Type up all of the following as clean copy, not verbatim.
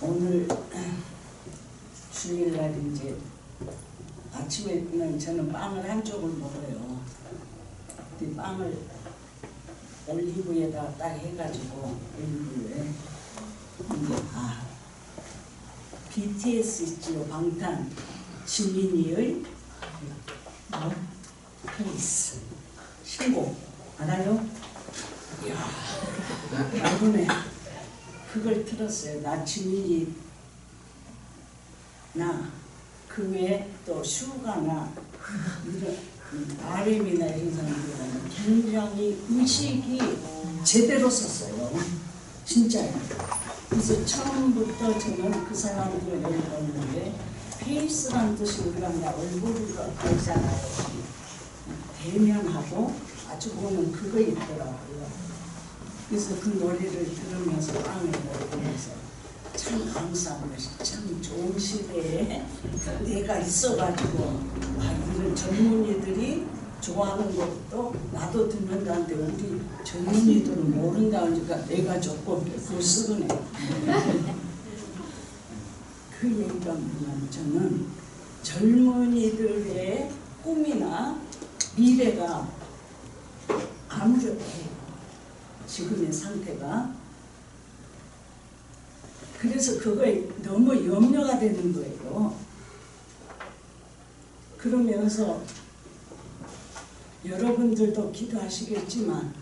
오늘 주일날 이제 아침에는 저는 빵을 한 쪽을 먹어요. 이 빵을 올리브에다 딱 해가지고 올리브에 이제 BTS 있지요. 방탄 지민이의 페이스 신곡 알아요? 이야 여러분에 그걸 들었어요. 나 지민이 나 그 외에 또 슈가나 이런 RM이나 이런 사람들은 굉장히 의식이 제대로 썼어요. 진짜요. 그래서 처음부터 저는 그 사람들을 읽었는데 페이스란 뜻이 우리가 그냥 얼굴을 알잖아요. 대면하고 아주 보면 그거 있더라고요. 그래서 그 노래를 들으면서 빵을 먹으면서 참 감사한 것이 참 좋은 시대에 내가 있어가지고 이런 젊은이들이 좋아하는 것도 나도 듣는다는데 우리 젊은이들은 모른다니까 내가 조금 불쑥하네. 그 얘기가 뭐냐면 저는 젊은이들의 꿈이나 미래가 암울해. 지금의 상태가. 그래서 그거에 너무 염려가 되는 거예요. 그러면서 여러분들도 기도하시겠지만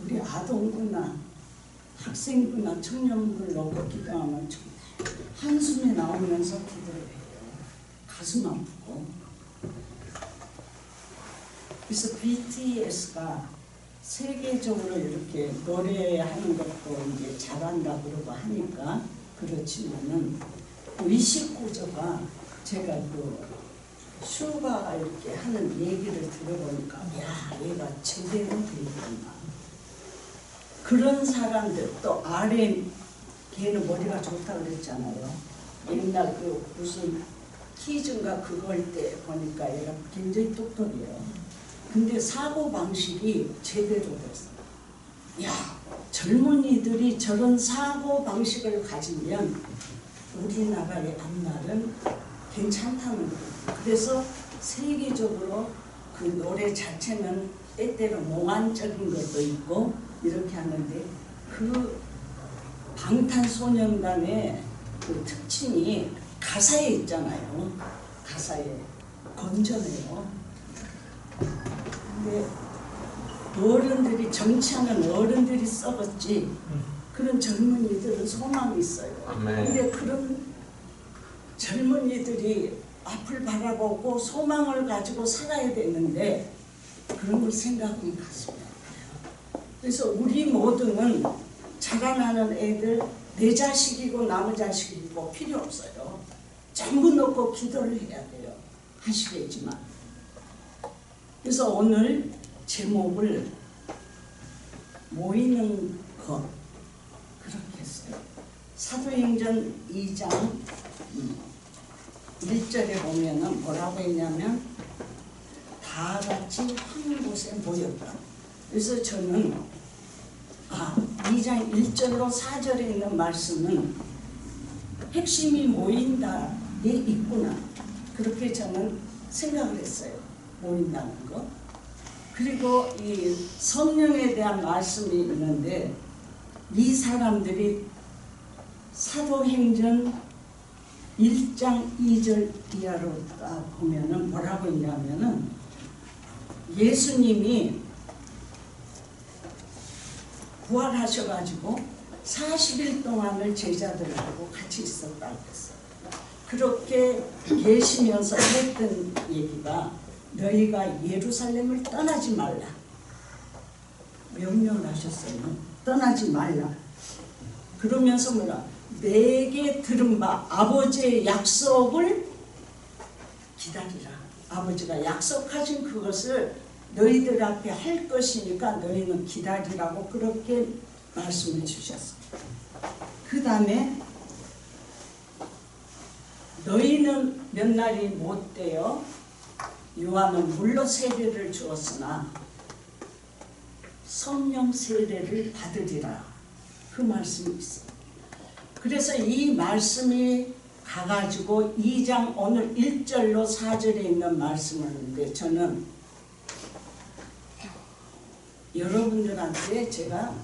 우리 아동부나 학생부나 청년부를 놓고 기도하면 한숨이 나오면서 기도를 해요. 가슴 아프고. 그래서 BTS가 세계적으로 이렇게 노래하는 것도 이제 잘한다 그러고 하니까 그렇지만은 의식 구조가 제가 그 슈가가 이렇게 하는 얘기를 들어보니까 야 얘가 제대로 되겠구나. 그런 사람들 또 RM 걔는 머리가 좋다 그랬잖아요. 옛날 그 무슨 퀴즈인가 그거 할 때 보니까 얘가 굉장히 똑똑해요. 근데 사고방식이 제대로 됐어. 야, 젊은이들이 저런 사고방식을 가지면 우리나라의 앞날은 괜찮다는 거예요. 그래서 세계적으로 그 노래 자체는 때때로 몽환적인 것도 있고 이렇게 하는데 그 방탄소년단의 그 특징이 가사에 있잖아요. 가사에 건전해요. 근데 어른들이 정치하는 어른들이 썩었지 그런 젊은이들은 소망이 있어요. 근데 그런 젊은이들이 앞을 바라보고 소망을 가지고 살아야 되는데 그런 걸 생각하면 가슴이 아파요. 그래서 우리 모두는 자라나는 애들 내 자식이고 남의 자식이고 필요 없어요. 전부 놓고 기도를 해야 돼요. 하시겠지만. 그래서 오늘 제목을 모이는 것 그렇게 했어요. 사도행전 2장 1절에 보면은 뭐라고 했냐면 다 같이 한 곳에 모였다. 그래서 저는 2장 1절로 4절에 있는 말씀은 핵심이 모인다에 있구나. 그렇게 저는 생각을 했어요. 모인다는 거. 그리고 이 성령에 대한 말씀이 있는데 이 사람들이 사도행전 1장 2절 이하로 보면은 뭐라고 있냐면은 예수님이 부활하셔가지고 40일 동안을 제자들하고 같이 있었다고 했어요. 그렇게 계시면서 했던 얘기가 너희가 예루살렘을 떠나지 말라. 명령을 하셨어요. 떠나지 말라. 그러면서 뭐라? 내게 들은 바 아버지의 약속을 기다리라. 아버지가 약속하신 그것을 너희들 앞에 할 것이니까 너희는 기다리라고 그렇게 말씀을 주셨어요. 그 다음에 너희는 몇 날이 못 되어 요한은 물로 세례를 주었으나 성령 세례를 받으리라. 그 말씀이 있어요. 그래서 이 말씀이 가가지고 2장 오늘 1절로 4절에 있는 말씀인데 저는 여러분들한테 제가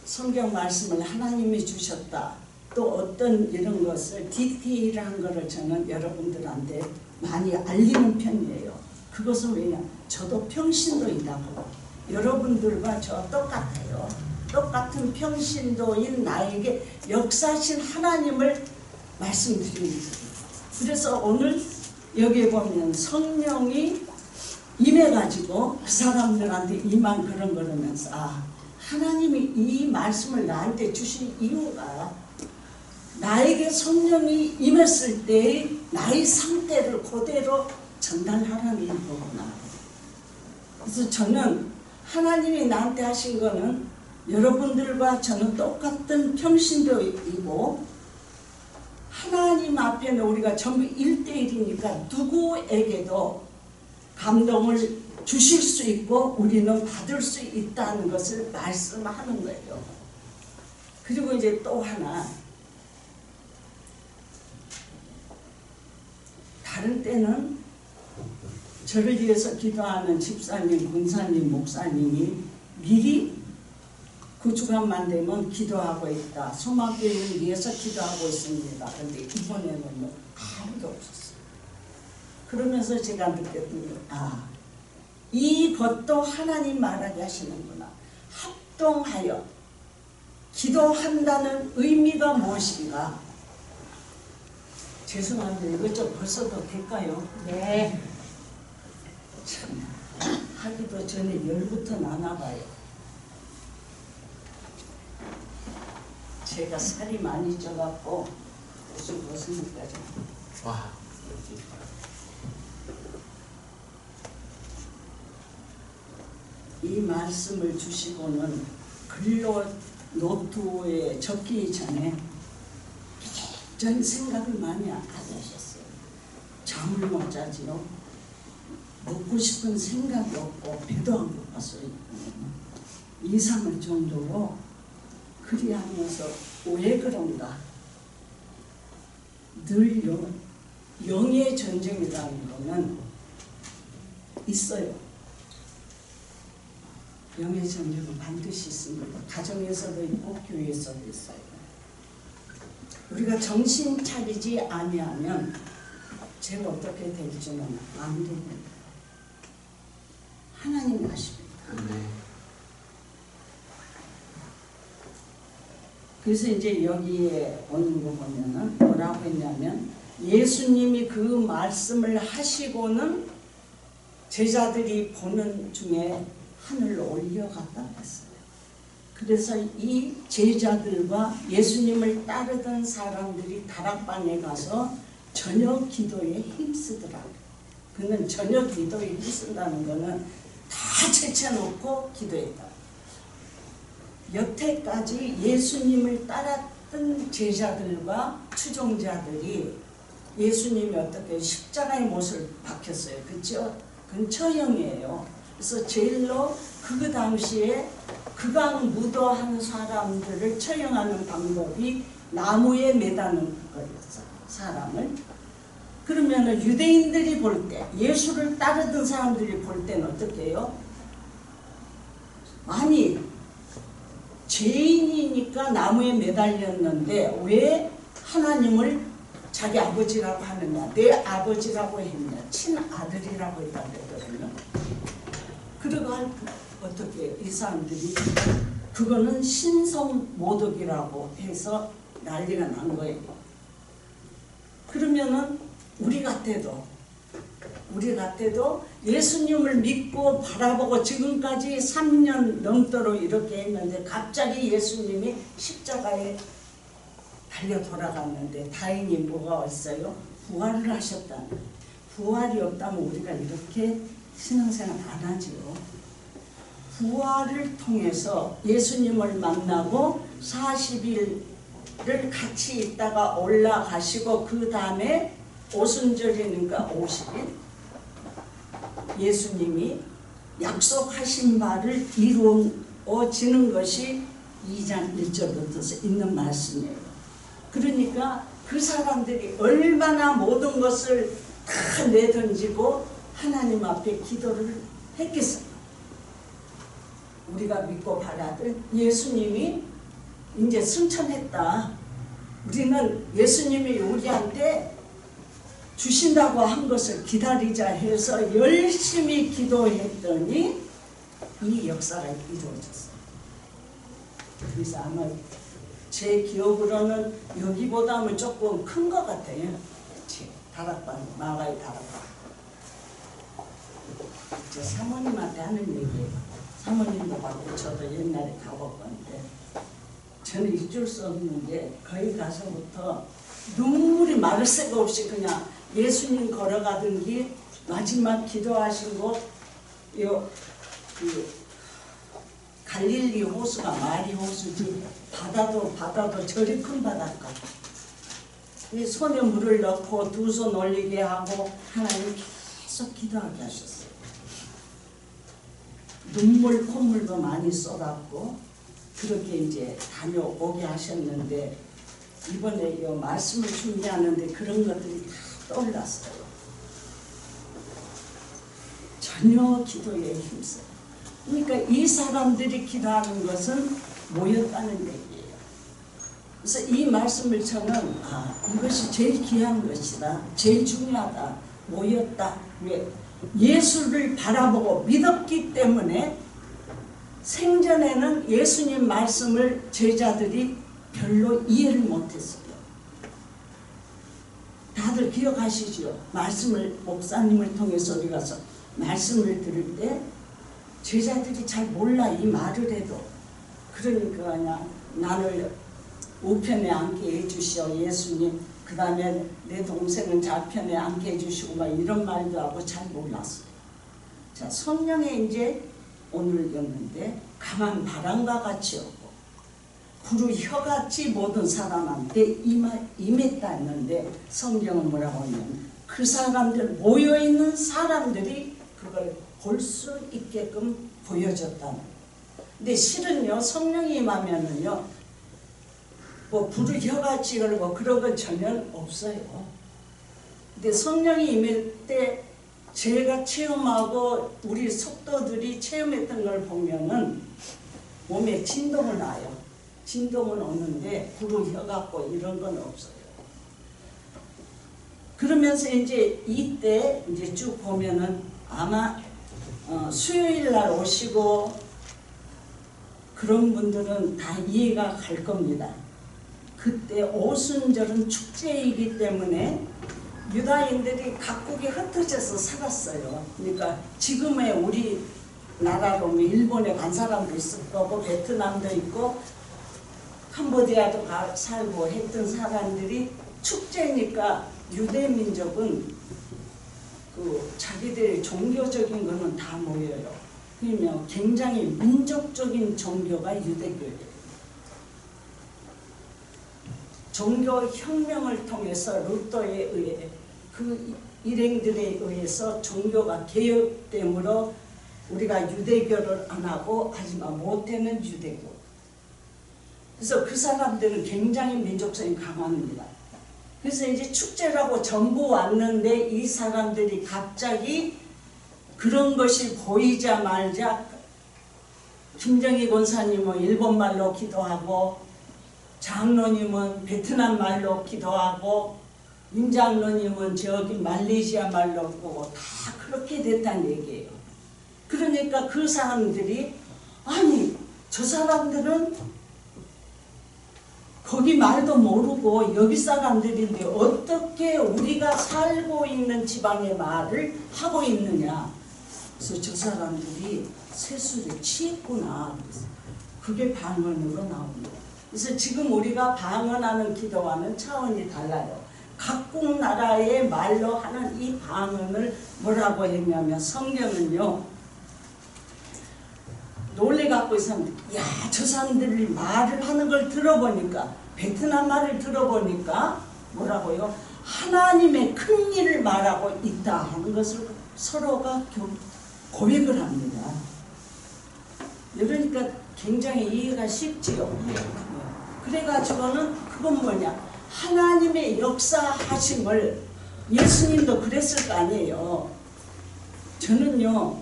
성경 말씀을 하나님이 주셨다. 또 어떤 이런 것을 디테일한 것을 저는 여러분들한테 많이 알리는 편이에요. 그것은 왜냐? 저도 평신도이다고. 여러분들과 저 똑같아요. 똑같은 평신도인 나에게 역사하신 하나님을 말씀드립니다. 그래서 오늘 여기 보면 성령이 임해가지고 그 사람들한테 임한 그런 거라면서 하나님이 이 말씀을 나한테 주신 이유가 나에게 성령이 임했을 때 나의 상태를 그대로 전달하라는 거구나. 그래서 저는 하나님이 나한테 하신 거는 여러분들과 저는 똑같은 평신도이고 하나님 앞에는 우리가 전부 1대1이니까 누구에게도 감동을 주실 수 있고 우리는 받을 수 있다는 것을 말씀하는 거예요. 그리고 이제 또 하나, 다른 때는 저를 위해서 기도하는 집사님, 군사님, 목사님이 미리 그 주간만 되면 기도하고 있다. 소망교회를 위해서 기도하고 있습니다. 그런데 이번에는 아무도 없었어요. 그러면서 제가 느꼈더니 이것도 하나님 말하게 하시는구나. 합동하여 기도한다는 의미가 무엇인가? 죄송한데 이거 좀 벌써도 될까요? 네. 참 하기도 전에 열부터 나나봐요. 제가 살이 많이 쪄갖고 무슨 벗으니까 좀. 와. 이 말씀을 주시고는 글로 노트에 적기 전에 전 생각을 많이 안 하셨어요. 잠을 못 자지요. 먹고 싶은 생각이 없고 배도 안 고팠어요. 2, 3일 정도로 그리하면서 왜 그런가? 늘 영의 전쟁이라는 거는 있어요. 영의 전쟁은 반드시 있습니다. 가정에서도 있고 교회에서도 있어요. 우리가 정신 차리지 아니하면 제가 어떻게 될지는 안 됩니다. 하나님이 하십니다. 그래서 이제 여기에 오는 거 보면은 뭐라고 했냐면 예수님이 그 말씀을 하시고는 제자들이 보는 중에 하늘로 올려갔다 했어요. 그래서 이 제자들과 예수님을 따르던 사람들이 다락방에 가서 저녁 기도에 힘쓰더라고요. 그는 저녁 기도에 힘쓴다는 거는 다 제쳐놓고 기도했다. 여태까지 예수님을 따랐던 제자들과 추종자들이 예수님이 어떻게 십자가의 못을 박혔어요. 그렇죠? 그건 처형이에요. 그래서 제일로 그 당시에 극악 무도한 사람들을 처형하는 방법이 나무에 매다는 거였어. 사람을. 그러면 유대인들이 볼 때, 예수를 따르던 사람들이 볼 때는 어떻게 해요? 아니, 죄인이니까 나무에 매달렸는데 왜 하나님을 자기 아버지라고 하느냐, 내 아버지라고 했냐, 친아들이라고 했다 그랬거든요. 그리고 어떻게 이 사람들이 그거는 신성모독이라고 해서 난리가 난 거예요. 그러면은 우리 같아도 예수님을 믿고 바라보고 지금까지 3년 넘도록 이렇게 했는데 갑자기 예수님이 십자가에 달려 돌아갔는데 다행히 뭐가 있어요? 부활을 하셨다. 부활이 없다면 우리가 이렇게 신앙생활 안 하지요. 부활을 통해서 예수님을 만나고 40일을 같이 있다가 올라가시고 그 다음에 오순절이니까 50일 예수님이 약속하신 바를 이루어지는 것이 2장 1절부터 있는 말씀이에요. 그러니까 그 사람들이 얼마나 모든 것을 다 내던지고 하나님 앞에 기도를 했겠어요. 우리가 믿고 바라던 예수님이 이제 승천했다. 우리는 예수님이 우리한테 주신다고 한 것을 기다리자 해서 열심히 기도했더니 이 역사가 이루어졌어요. 그래서 아마 제 기억으로는 여기보다는 조금 큰 것 같아요. 다락방, 마가의 다락방. 제 사모님한테 하는 얘기예요. 사모님도 받고 저도 옛날에 가봤건데 저는 잊을 수 없는 게 거기 가서부터 눈물이 마를 새가 없이 그냥 예수님 걸어가던 길 마지막 기도하시고 그 갈릴리 호수가 마리 호수지 바다도 저리 큰 바닷가. 이 손에 물을 넣고 두 손 올리게 하고 하나님 계속 기도하게 하셨어요. 눈물 콧물도 많이 쏟았고 그렇게 이제 다녀오게 하셨는데 이번에 이 말씀을 준비하는데 그런 것들이 다 떠올랐어요. 전혀 기도에 힘써요. 그러니까 이 사람들이 기도하는 것은 모였다는 얘기예요. 그래서 이 말씀을 저는 이것이 제일 귀한 것이다. 제일 중요하다. 모였다. 왜? 예수를 바라보고 믿었기 때문에 생전에는 예수님 말씀을 제자들이 별로 이해를 못했어요. 다들 기억하시죠? 말씀을 목사님을 통해서 우리가 말씀을 들을 때 제자들이 잘 몰라 이 말을 해도. 그러니까 그냥 나를 우편에 앉게 해주시오 예수님, 그 다음에 내 동생은 좌편에 앉게 해주시고 막 이런 말도 하고 잘 몰랐어요. 자, 성령의 이제 오늘 읽었는데 강한 바람과 같이 오고 구루 혀같이 모든 사람한테 임했다 했는데 성경은 뭐라고 하냐면 그 사람들 모여있는 사람들이 그걸 볼 수 있게끔 보여줬다. 근데 실은요 성령이 임하면은요 뭐 불을 혀같이 걸고 그런 건 전혀 없어요. 근데 성령이 임할 때 제가 체험하고 우리 속도들이 체험했던 걸 보면은 몸에 진동은 와요. 진동은 오는데 불을 혀같고 이런 건 없어요. 그러면서 이제 이때 이제 쭉 보면은 아마 수요일 날 오시고 그런 분들은 다 이해가 갈 겁니다. 그때 오순절은 축제이기 때문에 유다인들이 각국에 흩어져서 살았어요. 그러니까 지금의 우리 나라로 일본에 간 사람도 있을 거고 베트남도 있고 캄보디아도 살고 했던 사람들이 축제니까 유대민족은 그 자기들의 종교적인 거는 다 모여요. 그러면 굉장히 민족적인 종교가 유대교예요. 종교혁명을 통해서 루터에 의해 그 일행들에 의해서 종교가 개혁되므로 우리가 유대교를 안 하고 하지만 못되는 유대교. 그래서 그 사람들은 굉장히 민족성이 강합니다. 그래서 이제 축제라고 전부 왔는데 이 사람들이 갑자기 그런 것이 보이자마자 김정희 권사님은 일본말로 기도하고 장로님은 베트남 말로 기도하고 임장로님은 저기 말레이시아 말로 보고 다 그렇게 됐다는 얘기예요. 그러니까 그 사람들이 아니 저 사람들은 거기 말도 모르고 여기 사람들인데 어떻게 우리가 살고 있는 지방의 말을 하고 있느냐. 그래서 저 사람들이 세수를 취했구나. 그게 방언으로 나옵니다. 그래서 지금 우리가 방언하는 기도와는 차원이 달라요. 각국 나라의 말로 하는 이 방언을 뭐라고 했냐면 성경은요. 놀래갖고 이 사람들, 야, 저 사람들이 말을 하는 걸 들어보니까 베트남 말을 들어보니까 뭐라고요? 하나님의 큰 일을 말하고 있다 하는 것을 서로가 고백을 합니다. 그러니까 굉장히 이해가 쉽지요. 그래가지고는 그건 뭐냐? 하나님의 역사하심을 예수님도 그랬을 거 아니에요. 저는요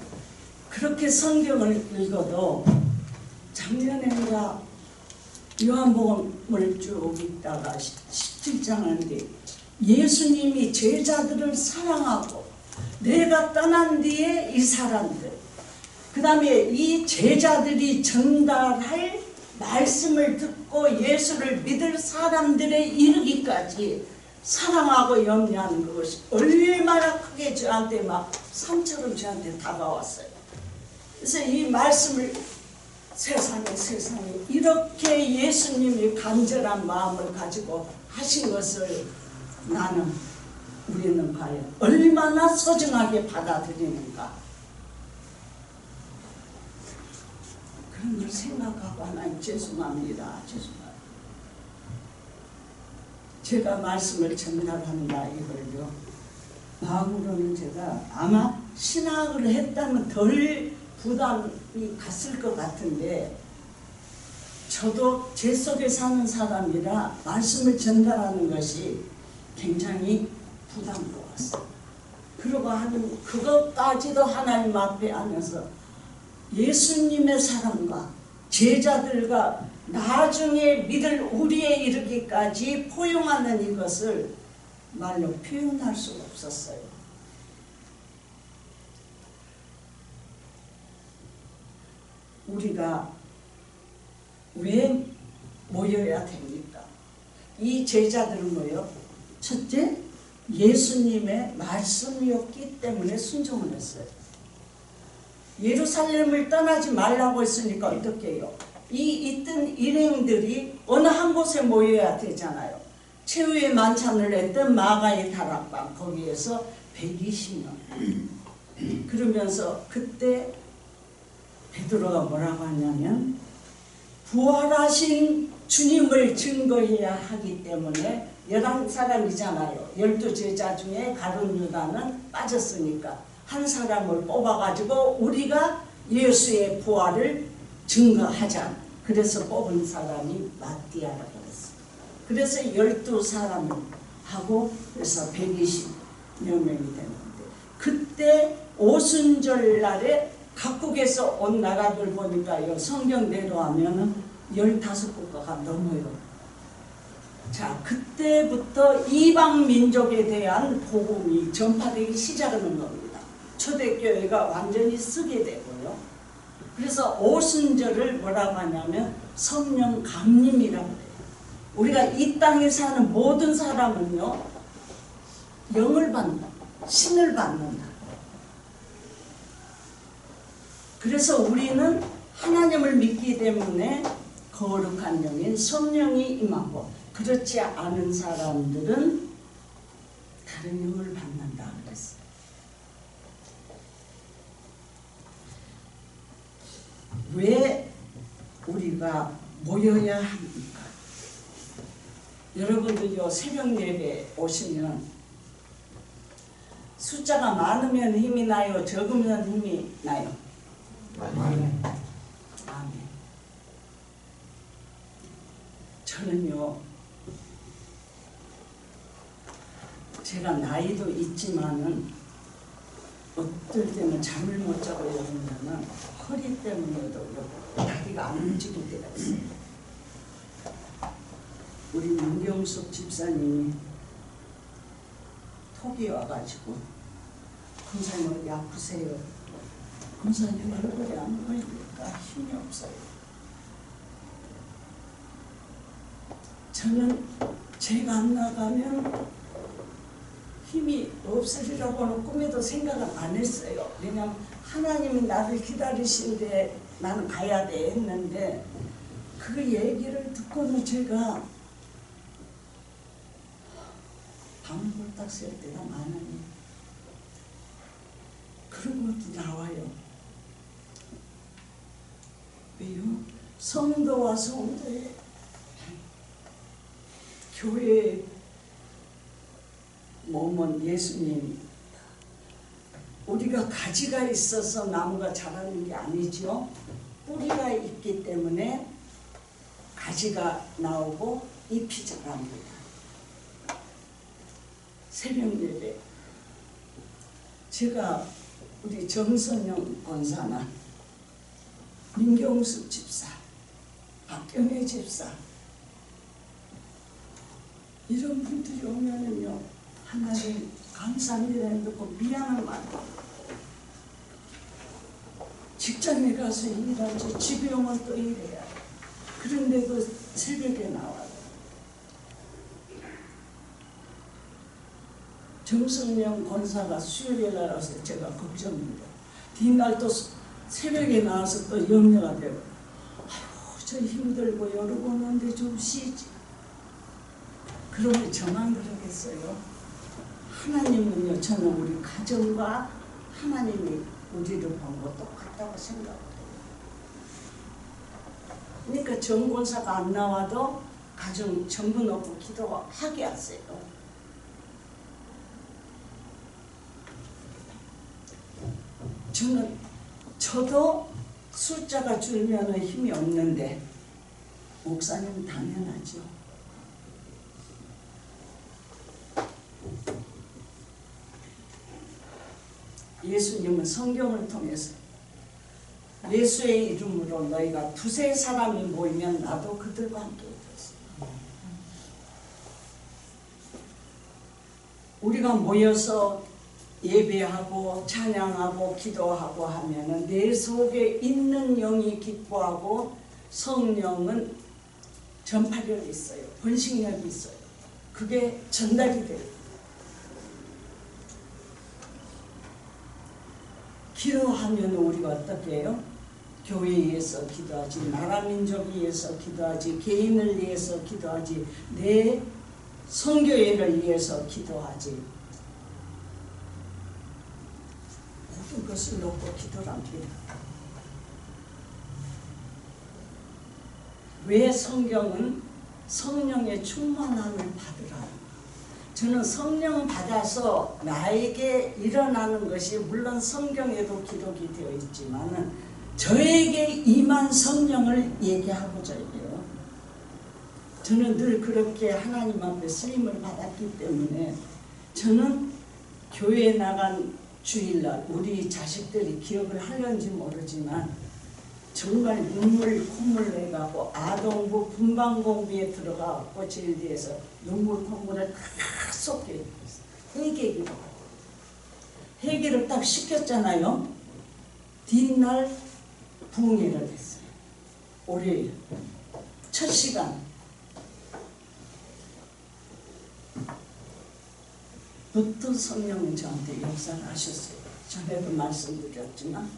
그렇게 성경을 읽어도 작년에인가 요한복음을 쭉 읽다가 17장 하는데 예수님이 제자들을 사랑하고 내가 떠난 뒤에 이 사람들 그 다음에 이 제자들이 전달할 말씀을 듣고 예수를 믿을 사람들에 이르기까지 사랑하고 염려하는 그것이 얼마나 크게 저한테 막 산처럼 저한테 다가왔어요. 그래서 이 말씀을 세상에 이렇게 예수님이 간절한 마음을 가지고 하신 것을 우리는 과연 얼마나 소중하게 받아들이는가 그런 걸 생각하고 하나님 죄송합니다. 제가 말씀을 전달한다 이걸요 마음으로는 제가 아마 신학을 했다면 덜 부담이 갔을 것 같은데 저도 제 속에 사는 사람이라 말씀을 전달하는 것이 굉장히 부담스러웠어요. 그러고 하는 그것까지도 하나님 앞에 앉아서 예수님의 사랑과 제자들과 나중에 믿을 우리에 이르기까지 포용하는 이것을 말로 표현할 수가 없었어요. 우리가 왜 모여야 됩니까? 이 제자들은 뭐예요? 첫째, 예수님의 말씀이었기 때문에 순종을 했어요. 예루살렘을 떠나지 말라고 했으니까 어떻게 해요? 있던 일행들이 어느 한 곳에 모여야 되잖아요. 최후의 만찬을 했던 마가의 다락방 거기에서 120명 그러면서 그때 베드로가 뭐라고 하냐면 부활하신 주님을 증거해야 하기 때문에 11사람이잖아요. 12제자 중에 가룟 유다는 빠졌으니까 한 사람을 뽑아가지고 우리가 예수의 부활을 증거하자. 그래서 뽑은 사람이 마띠아라고 그랬어요. 그래서 12사람을 하고 그래서 120여 명이 되는데 그때 오순절 날에 각국에서 온 나라들 보니까요 성경대로 하면은 15국가가 넘어요. 자, 그때부터 이방 민족에 대한 복음이 전파되기 시작하는 겁니다. 초대교회가 완전히 쓰게 되고요. 그래서 오순절을 뭐라고 하냐면 성령 강림이라고 해요. 우리가 이 땅에 사는 모든 사람은요 영을 받는다, 신을 받는다. 그래서 우리는 하나님을 믿기 때문에 거룩한 영인 성령이 임하고 그렇지 않은 사람들은 다른 영을 받는다 그랬어요. 왜 우리가 모여야 합니까? 여러분들요 새벽 예배 오시면 숫자가 많으면 힘이 나요? 적으면 힘이 나요? 아멘. 저는요 제가 나이도 있지만은 어떨 때는 잠을 못 자고 이러면은 허리 때문에도 다리가 안 움직일 때가 있어요. 우리 문경숙 집사님이 톡이 와가지고 권사님 어디 아프세요? 권사님 얼굴이 안 보이니까 힘이 없어요. 저는 제가 안 나가면 힘이 없으리라고는 꿈에도 생각을 안 했어요. 왜냐하면 하나님이 나를 기다리시는데 나는 가야 돼 했는데 그 얘기를 듣고는 제가 밤을 볼딱 쓸 때가 많으니 그런 것도 나와요. 왜요? 성도와 성도의 교회의 몸은 예수님입니다. 우리가 가지가 있어서 나무가 자라는 게 아니죠. 뿌리가 있기 때문에 가지가 나오고 잎이 자랍니다. 새벽 예배. 제가 우리 정선영 권사나 민경숙 집사, 박경혜 집사 이런 분들이 오면은요, 하나님 감사합니다 듣고 미안한 말. 직장에 가서 일하지 집에 오면 또 일해야 돼. 그런데도 새벽에 나와요. 정성령 권사가 수요일에 나와서 제가 걱정입니다. 뒷날 또 새벽에 나와서 또 염려가 되고, 아이고 저 힘들고 여러 번 오는데 좀 쉬지. 그러면 저만 그러겠어요? 하나님은요, 저는 우리 가정과 하나님이 우리를 보고 똑같다고 생각해요. 그러니까 정권사가 안 나와도 가정 전부 놓고 기도하게 하세요. 저도 숫자가 줄면 힘이 없는데 목사님은 당연하죠. 예수님은 성경을 통해서 예수의 이름으로 너희가 두세 사람이 모이면 나도 그들과 함께 있었어. 우리가 모여서 예배하고 찬양하고 기도하고 하면은 내 속에 있는 영이 기뻐하고 성령은 전파력이 있어요. 번식력이 있어요. 그게 전달이 돼요. 기도하면 우리가 어떻게 해요? 교회에 의해서 기도하지, 나라 민족에 의해서 기도하지, 개인을 위해서 기도하지, 내 선교회를 위해서 기도하지. 모든 것을 놓고 기도를 합니다. 왜 성경은 성령의 충만함을 받으라. 저는 성령 받아서 나에게 일어나는 것이 물론 성경에도 기록이 되어 있지만 저에게 임한 성령을 얘기하고자 해요. 저는 늘 그렇게 하나님 앞에 쓰임을 받았기 때문에 저는 교회에 나간 주일날 우리 자식들이 기억을 하려는지 모르지만 정말 눈물 콧물 내가고 아동부 분방공비에 들어가고 제일 뒤에서 눈물 콧물을 다 쏟게 했어요. 회개기도 회개를 딱 시켰잖아요. 뒷날 부흥회를 했어요. 월요일 첫 시간 부터 성령은 저한테 역사를 하셨어요. 전에도 말씀드렸지만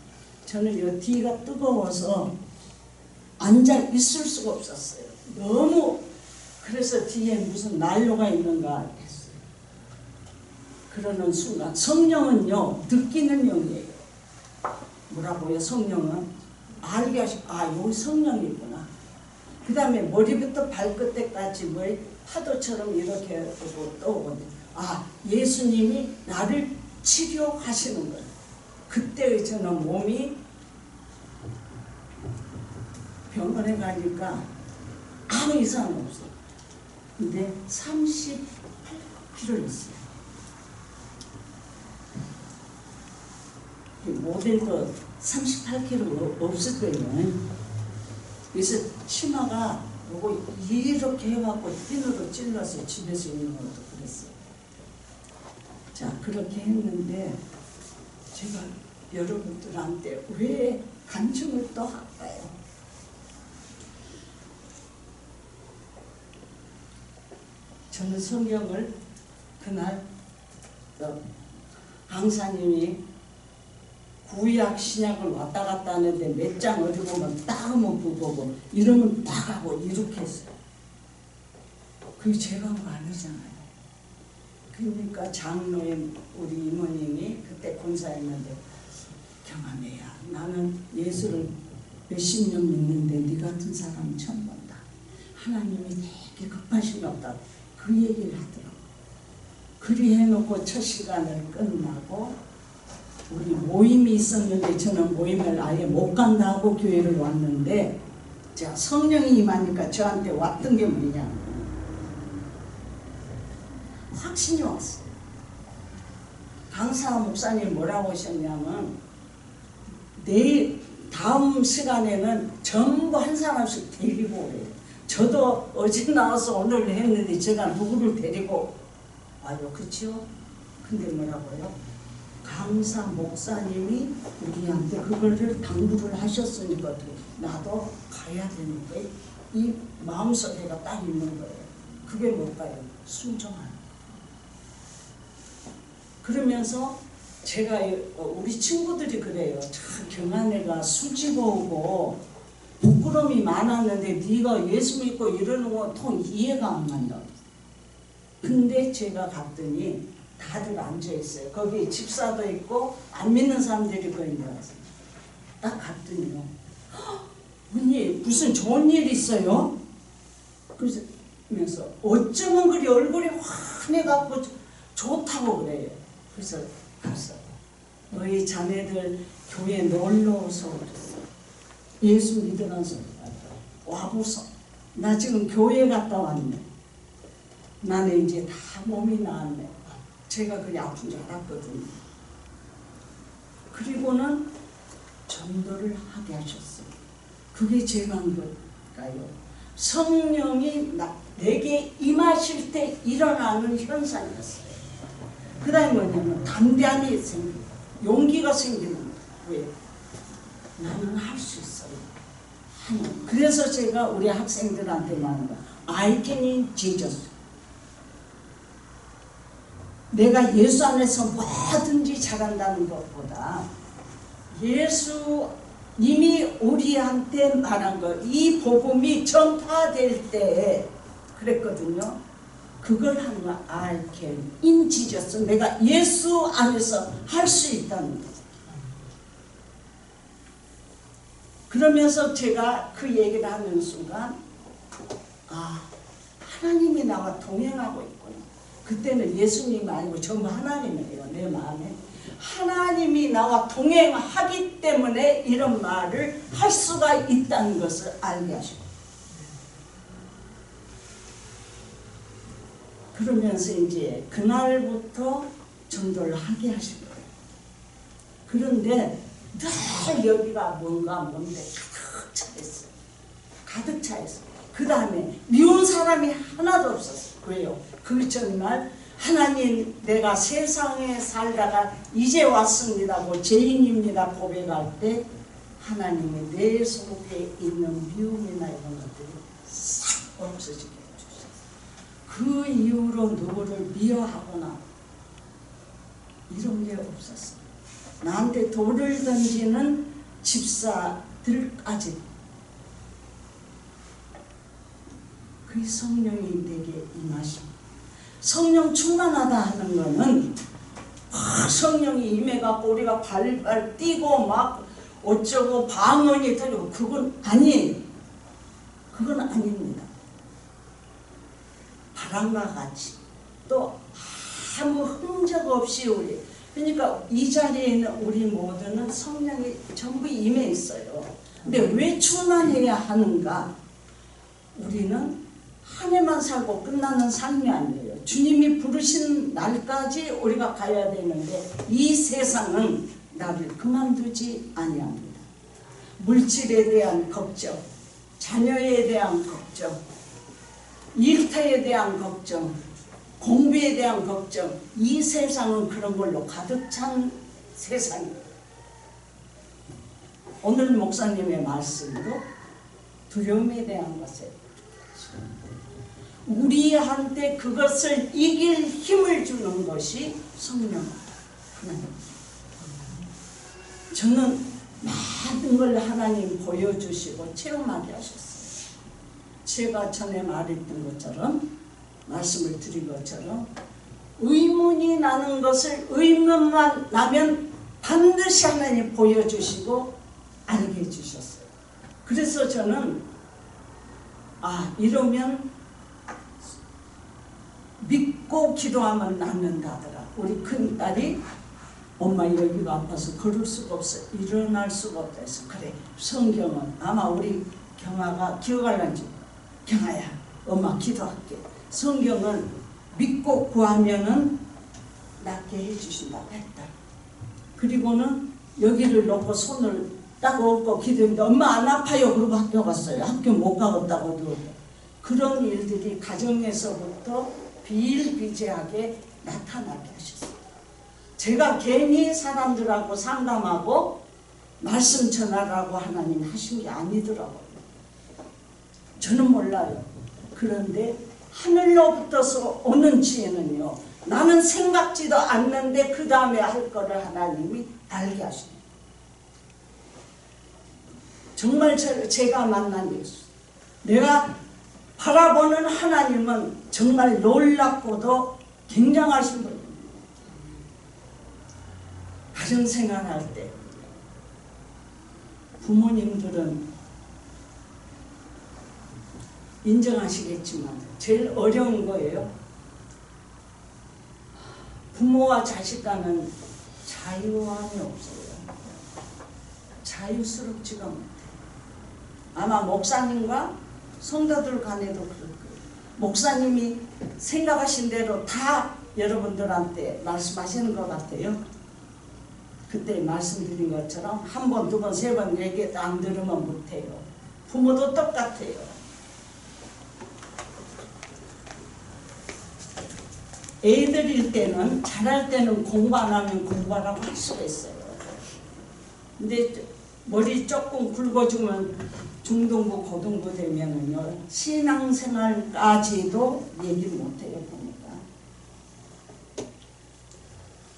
저는 이 뒤가 뜨거워서 앉아 있을 수가 없었어요. 너무. 그래서 뒤에 무슨 난로가 있는가 했어요. 그러는 순간 성령은요 느끼는 영이에요. 뭐라고요? 성령은 알게 하시고 여기 성령이구나. 그 다음에 머리부터 발끝에까지 뭐 파도처럼 이렇게 떠오거든요. 예수님이 나를 치료하시는 거예요. 그때 저는 몸이 병원에 가니까 아무 이상 없어요. 근데 38kg였어요. 모델도 38kg 없을 거예요. 그래서 치마가 요거 이렇게 해갖고 핀으로 찔러서 집에서 있는 것도 그랬어요. 자, 그렇게 했는데 제가 여러분들한테 왜 간증을 또 할까요? 저는 성경을 그날 강사님이 구약 신약을 왔다 갔다 하는데 몇 장 어디 보면 딱 한번 보고 이러면 딱 하고 이렇게 했어요. 그게 제가 한 거 아니잖아요. 그러니까 장로인 우리 이모님이 그때 권사였는데 경아매야 나는 예수를 몇십 년 믿는데 네 같은 사람 처음 본다. 하나님이 되게 급하신 것 같다. 그 얘기를 하더라고. 그리 해놓고 첫 시간을 끝나고 우리 모임이 있었는데 저는 모임을 아예 못 간다 하고 교회를 왔는데 자 성령이 임하니까 저한테 왔던 게 뭐냐 확신이 왔어요. 강사 목사님 뭐라고 하셨냐면 내일 다음 시간에는 전부 한 사람씩 데리고 오래요. 저도 어제 나와서 오늘 했는데 제가 누구를 데리고 와요. 그렇죠? 근데 뭐라고요? 강사 목사님이 우리한테 그거를 당부를 하셨으니까 나도 가야 되는데 이 마음속에가 딱 있는 거예요. 그게 뭘까요? 순종하는. 그러면서 제가 우리 친구들이 그래요. 참 경한애가 수지고 오고 부끄러움이 많았는데 네가 예수 믿고 이러는 건 통 이해가 안 간다. 근데 제가 갔더니 다들 앉아있어요. 거기 집사도 있고 안 믿는 사람들이 거기 있어요. 딱 갔더니요. 언니 무슨 좋은 일 있어요? 그러면서 어쩌면 그리 얼굴이 환해갖고 좋다고 그래요. 그래서 갔어. 너희 자네들 교회 놀러오소 그랬어. 예수 믿으면서 와보소. 나 지금 교회 갔다 왔네. 나는 이제 다 몸이 나았네. 제가 그게 아픈 줄 알았거든요. 그리고는 전도를 하게 하셨어요. 그게 제가 한 걸까요? 성령이 내게 임하실 때 일어나는 현상이었어요. 그 다음에 뭐냐면 담대함이 생기고 용기가 생기는 거예요. 왜? 나는 할 수 있어요. 그래서 제가 우리 학생들한테 말하는 거야. I can in Jesus. 내가 예수 안에서 뭐든지 잘한다는 것보다 예수 이미 우리한테 말한 거, 이 복음이 전파될 때 그랬거든요. 그걸 하는 거야. I can in Jesus. 내가 예수 안에서 할 수 있다는 거죠. 그러면서 제가 그 얘기를 하는 순간 아, 하나님이 나와 동행하고 있구나. 그때는 예수님 아니고 전부 하나님이에요. 내 마음에. 하나님이 나와 동행하기 때문에 이런 말을 할 수가 있다는 것을 알게 하시고 그러면서 이제 그날부터 전도를 하게 하신 거예요. 그런데 늘 여기가 뭔데 가득 차있어요. 가득 차있어요. 그 다음에 미운 사람이 하나도 없었어요. 왜요? 그 전날 하나님 내가 세상에 살다가 이제 왔습니다고 죄인입니다 고백할 때 하나님이 내 속에 있는 미움이나 이런 것들이 싹 없어지게 해주셨어요. 그 이후로 누구를 미워하거나 이런 게 없었어요. 나한테 돌을 던지는 집사들까지 그 성령이 내게 임하십니다. 성령 충만하다 하는 거는 성령이 임해갖고 우리가 발발 뛰고 막 어쩌고 방언이 들리고 그건 아니에요. 그건 아닙니다. 바람과 같이 또 아무 흔적 없이 우리 그러니까 이 자리에 있는 우리 모두는 성령이 전부 임해 있어요. 근데 왜 충만해야 하는가? 우리는 한 해만 살고 끝나는 삶이 아니에요. 주님이 부르신 날까지 우리가 가야 되는데 이 세상은 나를 그만두지 아니합니다. 물질에 대한 걱정, 자녀에 대한 걱정, 일터에 대한 걱정, 공부에 대한 걱정, 이 세상은 그런 걸로 가득 찬 세상이에요. 오늘 목사님의 말씀도 두려움에 대한 것에 우리한테 그것을 이길 힘을 주는 것이 성령 하나님. 저는 많은 걸 하나님 보여주시고 체험하게 하셨어요. 제가 전에 말했던 것처럼 말씀을 드린 것처럼 의문이 나는 것을 의문만 나면 반드시 하나님 보여주시고 알게 해주셨어요. 그래서 저는 이러면 믿고 기도하면 낫는다더라. 우리 큰딸이 엄마 여기가 아파서 걸을 수가 없어. 일어날 수가 없다 해서 그래 성경은 아마 우리 경아가 기억할란지 경아야 엄마 기도할게. 성경은 믿고 구하면은 낫게 해주신다고 했다. 그리고는 여기를 놓고 손을 딱 얹고 기도했는데 엄마 안 아파요. 그러고 학교 갔어요. 학교 못 가겠다고도. 그런 일들이 가정에서부터 비일비재하게 나타나게 하셨어요. 제가 괜히 사람들하고 상담하고 말씀 전하라고 하나님 하신 게 아니더라고요. 저는 몰라요. 그런데 하늘로부터서 오는 지혜는요, 나는 생각지도 않는데 그 다음에 할 거를 하나님이 알게 하십니다. 정말 제가 만난 예수, 내가 바라보는 하나님은 정말 놀랍고도 굉장하신 분입니다. 가정생활할 때 부모님들은 인정하시겠지만 제일 어려운 거예요. 부모와 자식 간은 자유함이 없어요. 자유스럽지가 못해요. 아마 목사님과 성도들 간에도 그럴 거예요. 목사님이 생각하신 대로 다 여러분들한테 말씀하시는 것 같아요. 그때 말씀드린 것처럼 한 번, 두 번, 세 번 얘기 안 들으면 못해요. 부모도 똑같아요. 애들일 때는, 잘할 때는 공부 안 하면 공부하라고 할 수가 있어요. 근데 머리 조금 굵어지면 중등부, 고등부 되면은요, 신앙생활까지도 얘기를 못해요, 보니까.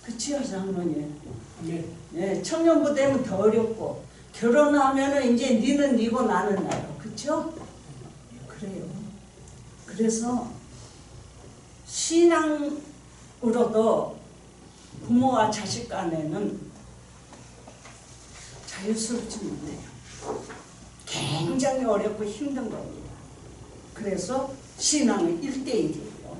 그치요, 장로님? 네. 네, 청년부 되면 더 어렵고, 결혼하면은 이제 니는 니고 나는 나요. 그쵸? 그래요. 그래서, 신앙으로도 부모와 자식 간에는 자유스럽지 못해요. 굉장히 어렵고 힘든 겁니다. 그래서 신앙은 1대1이에요.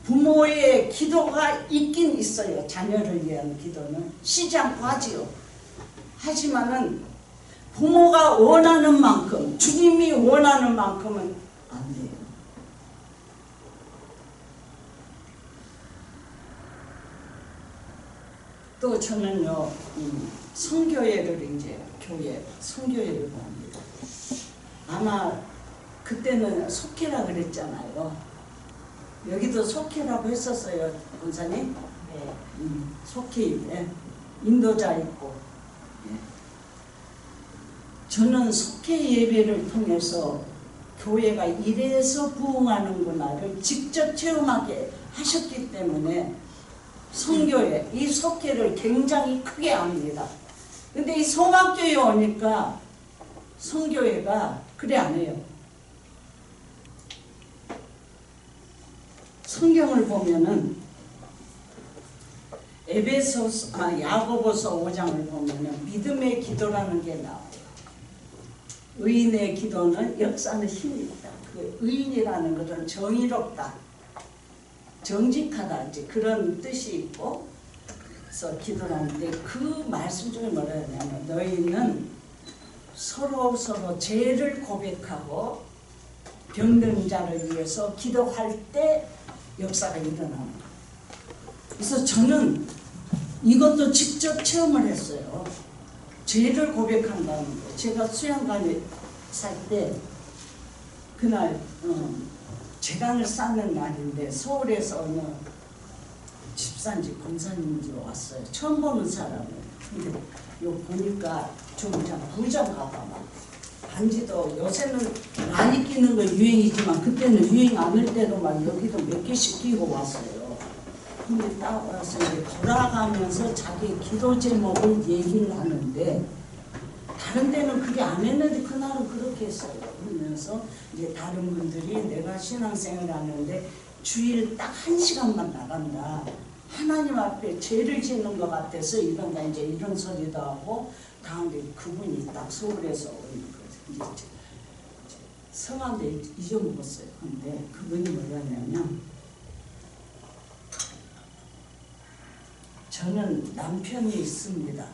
부모의 기도가 있긴 있어요. 자녀를 위한 기도는 쉬지 않고 하지요. 하지만은 부모가 원하는 만큼, 주님이 원하는 만큼은 안 돼요. 또 저는요, 성교회를 이제 교회 성교회를 봅니다. 아마 그때는 속회라 그랬잖아요. 여기도 속회라고 했었어요, 권사님. 네. 속회인데 인도자 있고. 네. 저는 속회 예배를 통해서 교회가 이래서 부흥하는구나를 직접 체험하게 하셨기 때문에 성교회, 이 속회를 굉장히 크게 압니다. 근데 이 성악교회 오니까 성교회가 그래 안 해요. 성경을 보면은 야고보서 5장을 보면은 믿음의 기도라는 게 나와요. 의인의 기도는 역사는 힘이 있다. 그 의인이라는 것은 정의롭다, 정직하다, 이제 그런 뜻이 있고, 그래서 기도하는데 그 말씀 중에 뭐라 하냐면 너희는 서로 죄를 고백하고 병든 자를 위해서 기도할 때 역사가 일어납니다. 그래서 저는 이것도 직접 체험을 했어요. 죄를 고백한다는 거. 제가 수양관에 살 때 그날 재단을 쌓는 날인데 서울에서 어느 집사인지 권사님이 왔어요. 처음 보는 사람을. 근데 요 보니까 좀 부자인가 봐. 반지도 요새는 많이 끼는 거 유행이지만 그때는 유행 안 할 때도 막 여기도 몇 개씩 끼고 왔어요. 근데 딱 와서 이제 돌아가면서 자기 기도 제목을 얘기를 하는데 다른 데는 그게 안 했는데 그날은 그렇게 했어요. 그러면서 이제 다른 분들이 내가 신앙생활을 하는데 주일 딱 1시간만 나간다. 하나님 앞에 죄를 짓는 것 같아서 이런가 이제 이런 소리도 하고 다음에 그분이 딱 서울에서 오는 거예요. 성함도 잊어먹었어요. 근데 그분이 뭐냐면 저는 남편이 있습니다.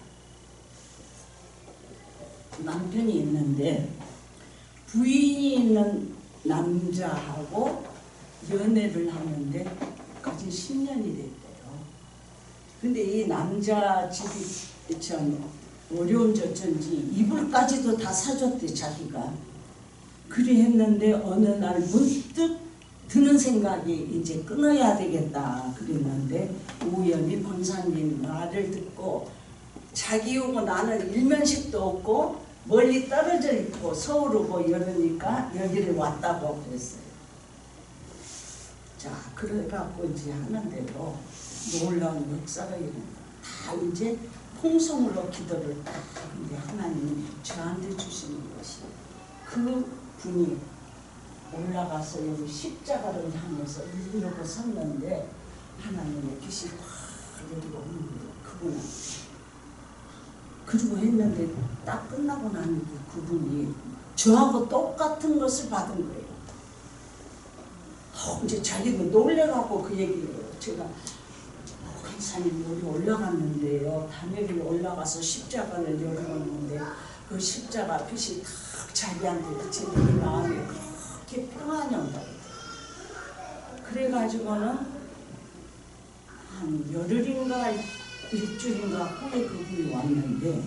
남편이 있는데 부인이 있는 남자하고 연애를 하는데 것까지 10년이 됐대요. 근데 이 남자 집이 참 어려운 저쩐지 이불까지도 다 사줬대 자기가. 그리 했는데 어느 날 문득 드는 생각이 이제 끊어야 되겠다 그랬는데 우연히 권사님 말을 듣고 자기 오고 나는 일면식도 없고 멀리 떨어져 있고 서울 오고 이러니까 여기를 왔다고 그랬어요. 자, 그래갖고 이제 하는데도 놀라운 역사가 일어나. 다 이제 통성으로 기도를 딱 하는데 하나님이 저한테 주시는 것이 그 분이 올라가서 여기 십자가를 향해서 이러고 섰는데 하나님의 빛이 확 내리고 오는 거예요. 그분한테. 그리고 했는데 딱 끝나고 나니까 그분이 저하고 똑같은 것을 받은 거예요. 이제 자기도 놀래갖고 그 얘기를 제가 권사님 여기 올라갔는데요. 단열이 올라가서 십자가를 열어놓는데 그 십자가 빛이 탁 자기한테 제 마음에 그렇게 평안이 온다고. 그래가지고는 한 열흘인가 일주일인가 후에 그분이 왔는데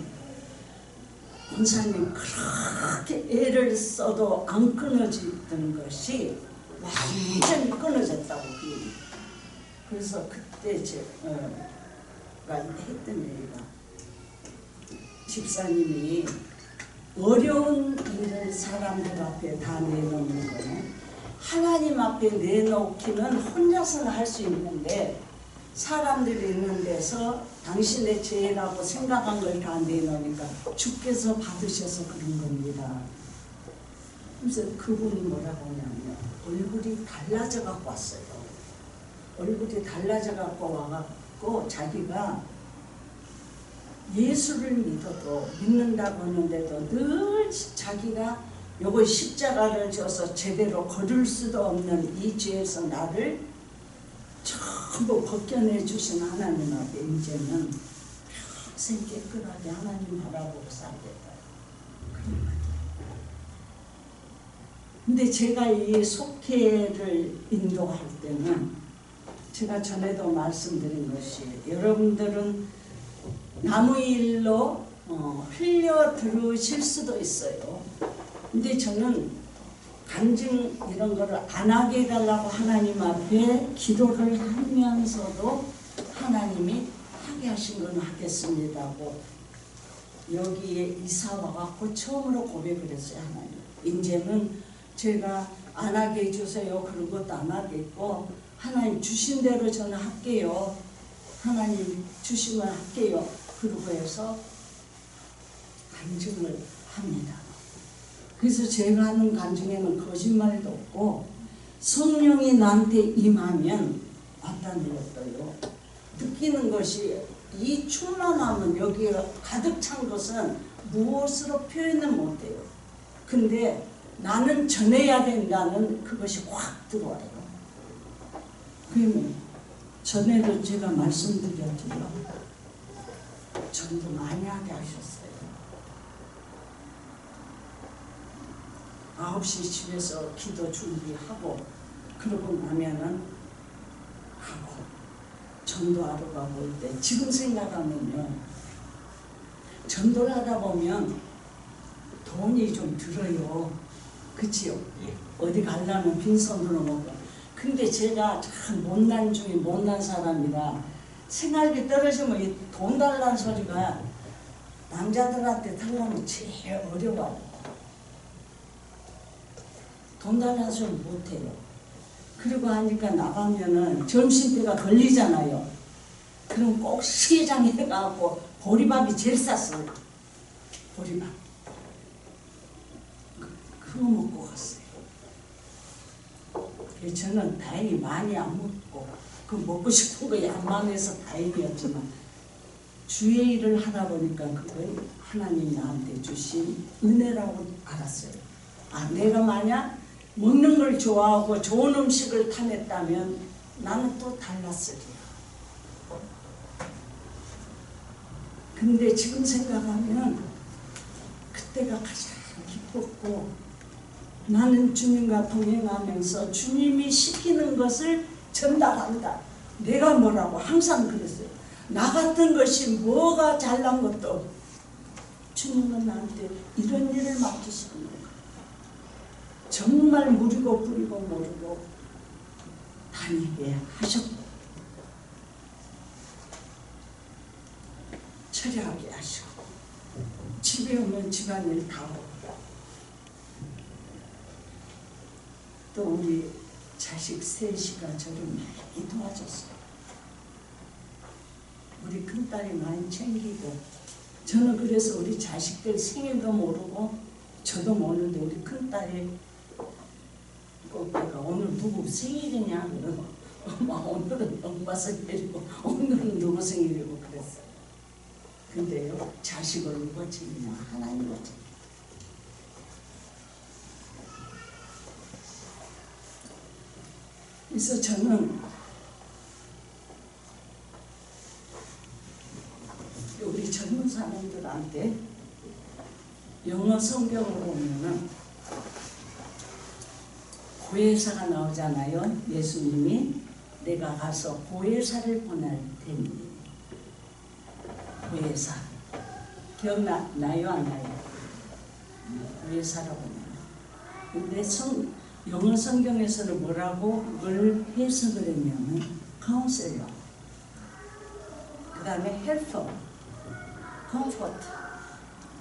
권사님 그렇게 애를 써도 안 끊어지던 것이 완전히 끊어졌다고 그 얘기. 그래서 그때 제가 했던 얘기가 집사님이 어려운 일을 사람들 앞에 다 내놓는 거는 하나님 앞에 내놓기는 혼자서는 할 수 있는데 사람들이 있는 데서 당신의 죄라고 생각한 걸 다 내놓으니까 주께서 받으셔서 그런 겁니다. 그래서 그분이 뭐라고 하냐면 얼굴이 달라져 갖고 왔어요. 얼굴이 달라져 갖고 와갖고 자기가 예수를 믿는다고 하는데도 늘 자기가 요거 십자가를 져서 제대로 걸을 수도 없는 이 죄에서 나를 전부 벗겨내 주신 하나님 앞에 이제는 평생 깨끗하게 하나님 바라보고 살겠다. 근데 제가 이 속회를 인도할 때는 제가 전에도 말씀드린 것이 여러분들은 남의 일로 흘려 들으실 수도 있어요. 근데 저는 간증 이런 거를 안 하게 해달라고 하나님 앞에 기도를 하면서도 하나님이 하게 하신 건 하겠습니다고 여기에 이사 와갖고 처음으로 고백을 했어요. 하나님 이제는 제가 안 하게 해주세요. 그런 것도 안 하겠고 하나님 주신 대로 저는 할게요. 하나님 주시면 할게요. 그러고 해서 간증을 합니다. 그래서 제가 하는 간증에는 거짓말도 없고 성령이 나한테 임하면 어떤 것도요. 느끼는 것이 이 충만함은 여기에 가득 찬 것은 무엇으로 표현을 못해요. 근데 나는 전해야 된다는 그것이 확 들어와요. 그러면 전에도 제가 말씀드렸지만 전도 많이 하게 하셨어요. 9시 집에서 기도 준비하고 그러고 나면은 하고 전도하러 가고 올 때 지금 생각하면요. 전도를 하다 보면 돈이 좀 들어요. 그치요? 어디 가려면 빈손으로 먹고. 근데 제가 참 못난 중에 못난 사람이라 생활비 떨어지면 돈 달라는 소리가 남자들한테 달라면 제일 어려워요. 돈 달라는 소리 못해요. 그리고 하니까 나가면은 점심때가 걸리잖아요. 그럼 꼭 시장에 가고 보리밥이 제일 쌌어요. 보리밥. 그거 먹고 갔어요. 저는 다행히 많이 안 먹고 그 먹고 싶은 거 양만해서 다행이었지만 주의 일을 하다 보니까 그걸 하나님이 나한테 주신 은혜라고 알았어요. 아, 내가 만약 먹는 걸 좋아하고 좋은 음식을 탐했다면 나는 또 달랐으리라. 근데 지금 생각하면 그때가 가장 기뻤고 나는 주님과 동행하면서 주님이 시키는 것을 전달한다. 내가 뭐라고 항상 그랬어요. 나 같은 것이 뭐가 잘난 것도 없고 주님은 나한테 이런 일을 맡기시는 거예요. 정말 무리고 뿌리고 모르고 다니게 하셨고 처리하게 하시고 집에 오면 집안일 다 하고 또 우리 자식 셋이가 저를 많이 도와줬어요. 우리 큰딸이 많이 챙기고 저는 그래서 우리 자식들 생일도 모르고 저도 모르는데 우리 큰딸이 꼭 내가 오늘 누구 생일이냐 그러고 엄마 오늘은 엄마 생일이고 오늘은 누구 생일이고 그랬어요. 근데요 자식을 누가 챙기냐 하나님이 챙겨. 그래서 저는 우리 젊은 사람들한테 영어 성경을 보면은 보혜사가 나오잖아요. 예수님이 내가 가서 보혜사를 보낼 테니. 보혜사 기억나요 안 나요? 보혜사라고 해요. 근데 영어 성경에서는 뭐라고 그걸 해석을 했냐면 카운셀러, 그 다음에 헬퍼, 컴포트,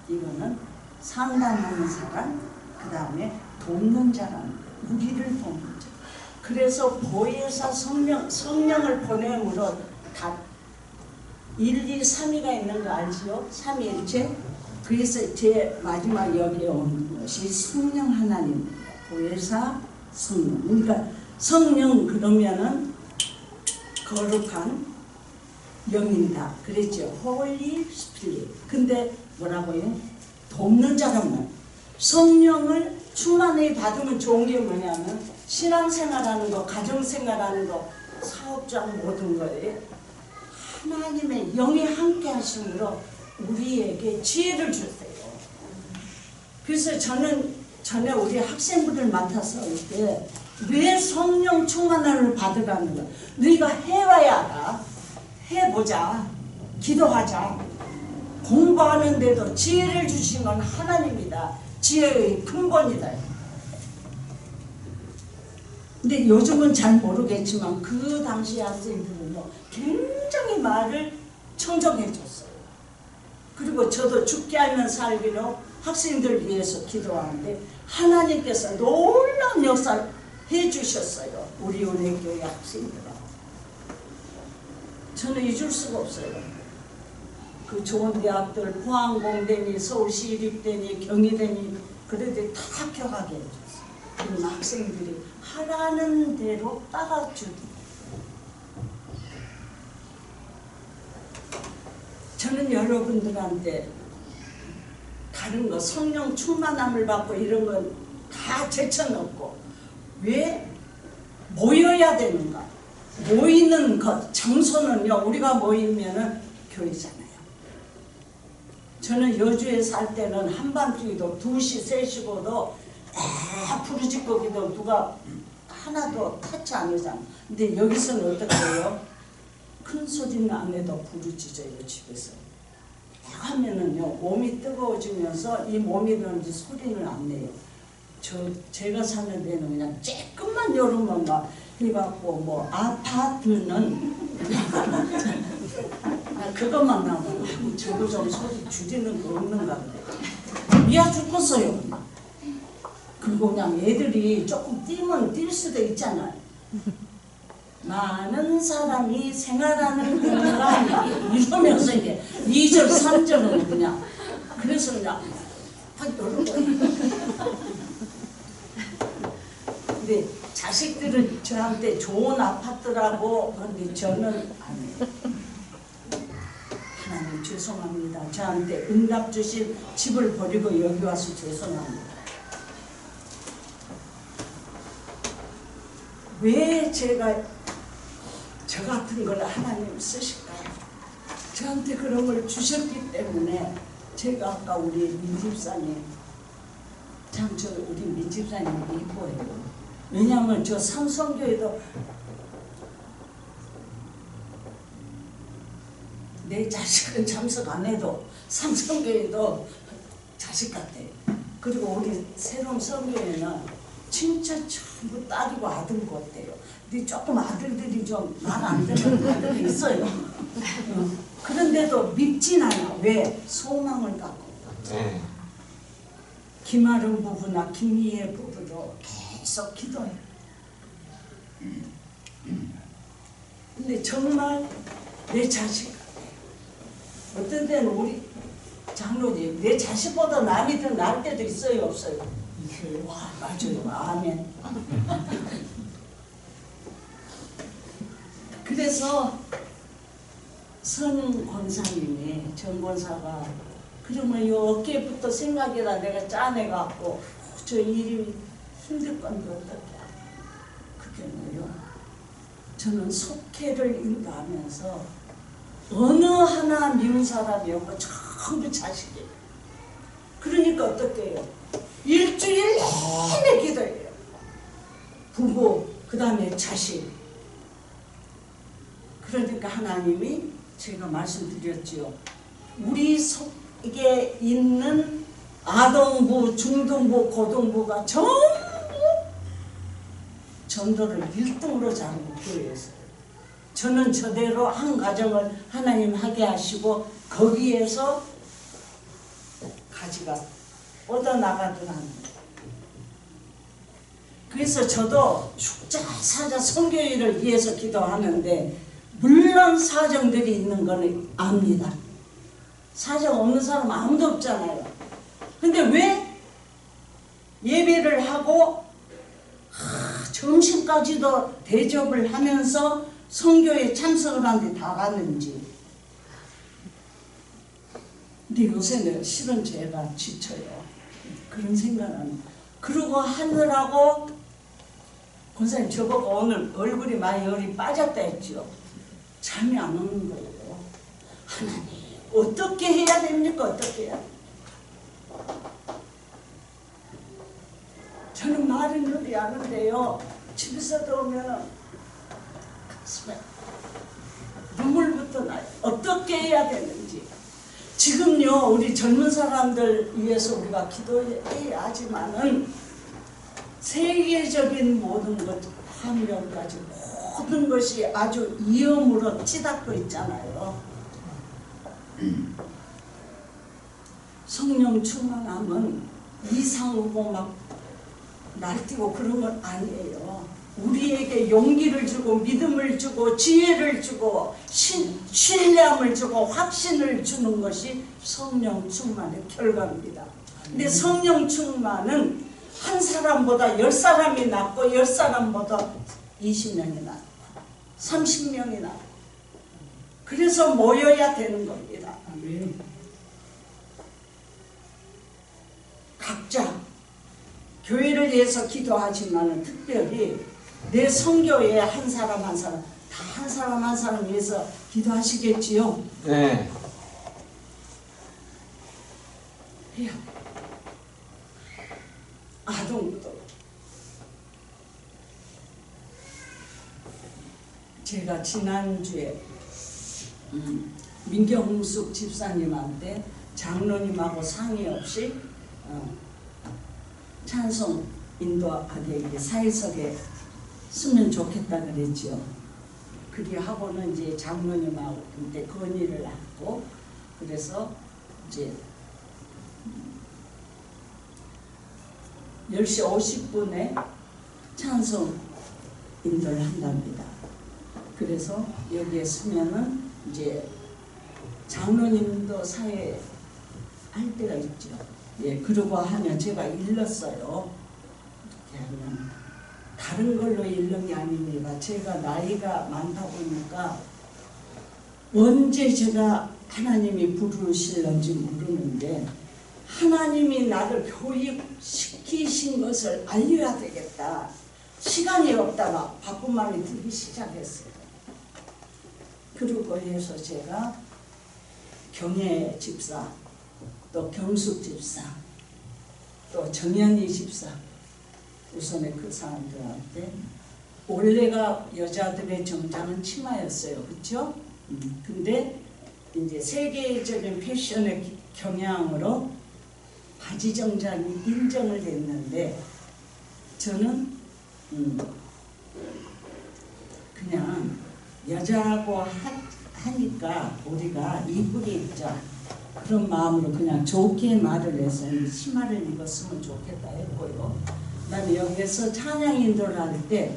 이거는 상담하는 사람, 그 다음에 돕는 자라는 우리를 돕는 자. 그래서 보혜사 성령을 보냄으로 다 1, 2, 3위가 있는 거 알지요? 삼위일체. 그래서 제 마지막 여기에 온 것이 성령 하나님, 보혜사 성령. 그러니까 성령 그러면은 거룩한 영이다 그랬죠. Holy Spirit. 근데 뭐라고요? 돕는 자라면 성령을 충만히 받으면 좋은 게 뭐냐면 신앙생활하는 거, 가정생활하는 거, 사업장 모든 거에 하나님의 영이 함께 하심으로 우리에게 지혜를 주세요. 그래서 저는 전에 우리 학생부들 맡아서 이렇게 왜 성령 충만함을 받으라는 거야. 너희가 해와야 알아. 해보자. 기도하자. 공부하는데도 지혜를 주신 건 하나님이다. 지혜의 근본이다. 근데 요즘은 잘 모르겠지만 그 당시 학생들은요 굉장히 말을 청정해 줬어요. 그리고 저도 죽게 하면 살기로 학생들 위해서 기도하는데 하나님께서 놀라운 역사를 해주셨어요. 우리 은혜교회 학생들하고. 저는 잊을 수가 없어요. 그 좋은 대학들 포항공대니 서울시립대니 경희대니 그래도 다 합격하게 해줬어요. 그럼 학생들이 하라는 대로 따라주고 저는 여러분들한테 다른 거 성령 충만함을 받고 이런 건 다 제쳐놓고 왜 모여야 되는가? 모이는 것 장소는요 우리가 모이면은 교회잖아요. 저는 여주에 살 때는 한밤중에도 2시 3시고도 부르짖거기도 누가 하나도 타치 안 하잖아. 근데 여기서는 어떻게 해요? 큰 소리는 안 해도 부르짖어요 집에서. 하면은요 몸이 뜨거워지면서 이 몸이 그런지 소리를 안 내요. 제가 사는 데는 그냥 조금만 열으면 막 해갖고 뭐 아파트는 그것만 나오고 저도 좀 소리 줄이는 거 없는가 그래. 미아 죽겠어요. 그리고 그냥 애들이 조금 뛰면 뛸 수도 있잖아요. 많은 사람이 생활하는 공간 이러면서 이제 2절 3절은 그냥 그래서 그냥 이런 거. 근데 자식들은 저한테 좋은 아파트라고 그런데 저는 안 해요. 하나님 죄송합니다. 저한테 응답 주신 집을 버리고 여기 와서 죄송합니다. 왜 제가 저 같은 걸 하나님 쓰실까요? 저한테 그런 걸 주셨기 때문에 제가 아까 우리 민집사님 참 저 우리 민집사님 이뻐해요. 왜냐하면 저 삼성교회도 내 자식은 참석 안 해도 삼성교회도 자식 같아요. 그리고 우리 새로운 성교회는 진짜 전부 딸이고 아들 같아요. 근데 조금 아들들이 좀 말 안 되는 아들이 있어요. 그런데도 믿진 않아. 왜? 소망을 갖고. 김아름 부부나 김희애 부부도 계속 기도해요. 근데 정말 내 자식 같아요. 어떤 때는 우리 장로님 내 자식보다 남이 더 나을 때도 있어요, 없어요? 와, 맞아요. 아멘. 그래서 선 권사님이 전 권사가 그러면 이 어깨부터 생각이라 내가 짜내갖고 저 일이 힘들 건데 어떡해. 그게 뭐요? 저는 속회를 인도하면서 어느 하나 미운 사람이 없고 전부 자식이에요. 그러니까 어떻게 해요? 일주일 내내 기도해요. 부부, 그 다음에 자식. 그러니까 하나님이 제가 말씀드렸지요. 우리 속에 있는 아동부, 중등부, 고등부가 전부 전도를 1등으로 잘하고 교회에서. 저는 저대로 한 가정을 하나님 하게 하시고 거기에서 가지가 뻗어나가더라는. 그래서 저도 죽자 사자 선교회를 위해서 기도하는데 물론 사정들이 있는 거는 압니다. 사정 없는 사람 아무도 없잖아요. 근데 왜 예배를 하고 점심까지도 대접을 하면서 선교에 참석을 하는데 다 갔는지. 근데 요새는 실은 제가 지쳐요. 그런 생각은. 그러고 하느라고 권사님 저보고 오늘 얼굴이 많이 열이 빠졌다 했죠. 잠이 안 오는 거예요. 하나님 어떻게 해야 됩니까? 어떻게 해야? 저는 말은 요리 하는데요. 집에서도 오면 가슴에 눈물부터 나요. 어떻게 해야 되는지. 지금요 우리 젊은 사람들 위해서 우리가 기도해야 하지만은 세계적인 모든 것 환경까지 모든 것이 아주 위험으로 치닫고 있잖아요. 성령 충만함은 이상하고 막 날뛰고 그런 건 아니에요. 우리에게 용기를 주고 믿음을 주고 지혜를 주고 신뢰함을 주고 확신을 주는 것이 성령 충만의 결과입니다. 근데 성령 충만은 한 사람보다 10사람이 낫고 10사람보다 20명이 낫고 30명이 낫고 그래서 모여야 되는 겁니다. 각자 교회를 위해서 기도하지만 특별히 내 선교에 한 사람 한 사람 다 한 사람 한 사람 위해서 기도하시겠지요? 네. 해야 아동부도 제가 지난주에 민경숙 집사님한테 장로님하고 상의 없이 찬송 인도하게 사회석에 쓰면 좋겠다 그랬죠. 그리 하고는 이제 장로님한테 건의를 하고 그래서 이제 10시 50분에 찬송 인도를 한답니다. 그래서 여기에 쓰면은 이제 장로님도 사회 할 때가 있죠. 예, 그러고 하면 제가 일렀어요. 이렇게 하면 다른 걸로 일른 게 아닙니다. 제가 나이가 많다 보니까 언제 제가 하나님이 부르실런지 모르는데 하나님이 나를 교육시키신 것을 알려야 되겠다. 시간이 없다가 바쁜 마음이 들기 시작했어요. 그러고 해서 제가 경혜 집사, 또 경숙 집사, 또 정연희 집사, 우선에 그 사람들한테 원래가 여자들의 정장은 치마였어요. 그렇죠? 근데 이제 세계적인 패션의 경향으로 바지 정장이 인정을 했는데 저는 그냥 여자하고 하니까 우리가 이쁘게 입자 그런 마음으로 그냥 좋게 말을 해서 치마를 입었으면 좋겠다 했고요. 그다음에 여기에서 찬양 인도를 할 때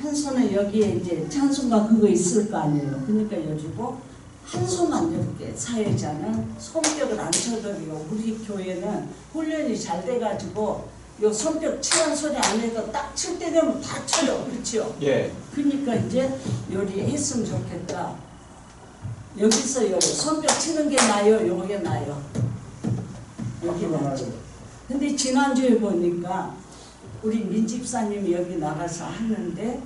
한 손은 여기에 이제 찬송가 그거 있을 거 아니에요. 그러니까 여주고 한 손만 이렇게 사회자는 손뼉을 안 쳐드려요. 우리 교회는 훈련이 잘 돼가지고 요 손뼉 치는 소리 안 해도 딱 칠 때 되면 다 쳐요. 그렇죠? 예. 그러니까 이제 요리 했으면 좋겠다. 여기서 요 손뼉 치는 게 나요? 요게 나요? 여기 나죠. 근데 지난주에 보니까 우리 민집사님이 여기 나가서 하는데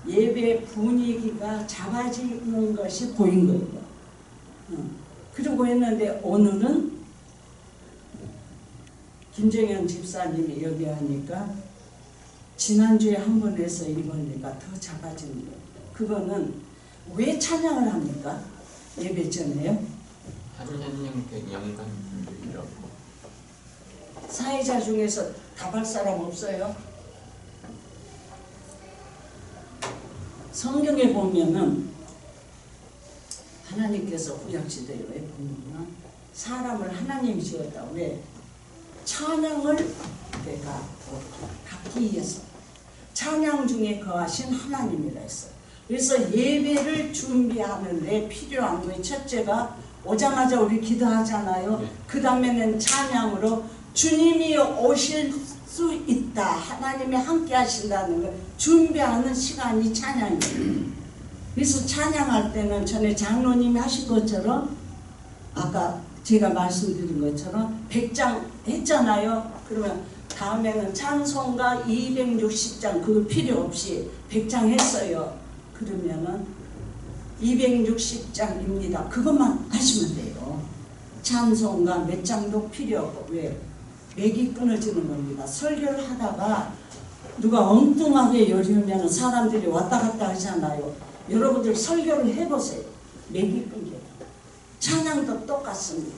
예배 분위기가 잡아지는 것이 보인 거예요. 그러고 했는데 오늘은 김정현 집사님이 여기 하니까 지난주에 한 번 해서 이번에가 더 잡아지는 거예요. 그거는 왜 찬양을 합니까? 예배 전에요? 하나님께 영광 돌리려고. 사회자 중에서 답할 사람 없어요? 성경에 보면은 하나님께서 구약시대에 왜 보면은 사람을 하나님이 지었다. 왜? 찬양을 내가 갖기 위해서 찬양 중에 거하신 하나님이라 했어요. 그래서 예배를 준비하는데 필요한 거예요. 첫째가 오자마자 우리 기도하잖아요. 그 다음에는 찬양으로 주님이 오실 수 있다. 하나님이 함께 하신다는 걸 준비하는 시간이 찬양이에요. 그래서 찬양할 때는 전에 장로님이 하신 것처럼 아까 제가 말씀드린 것처럼 100장 했잖아요. 그러면 다음에는 찬송가 260장 그거 필요 없이 100장 했어요. 그러면은 260장입니다. 그것만 하시면 돼요. 찬송가 몇 장도 필요 없고 왜? 맥이 끊어지는 겁니다. 설교를 하다가 누가 엉뚱하게 열리면 사람들이 왔다 갔다 하잖아요. 여러분들 설교를 해보세요. 맥이 끊겨요. 찬양도 똑같습니다.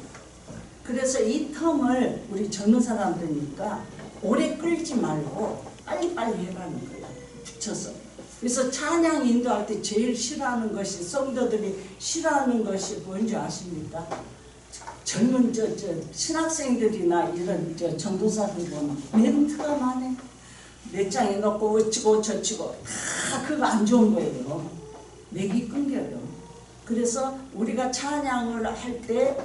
그래서 이 텀을 우리 젊은 사람들이니까 오래 끌지 말고 빨리빨리 해가는 거예요. 붙여서. 그래서 찬양 인도할 때 제일 싫어하는 것이 성도들이 싫어하는 것이 뭔지 아십니까? 젊은 신학생들이나 이런 전도사들 보면 멘트가 많아. 몇 장에 넣고 어찌고 저찌고 다 그거 안 좋은 거예요. 맥이 끊겨요. 그래서 우리가 찬양을 할 때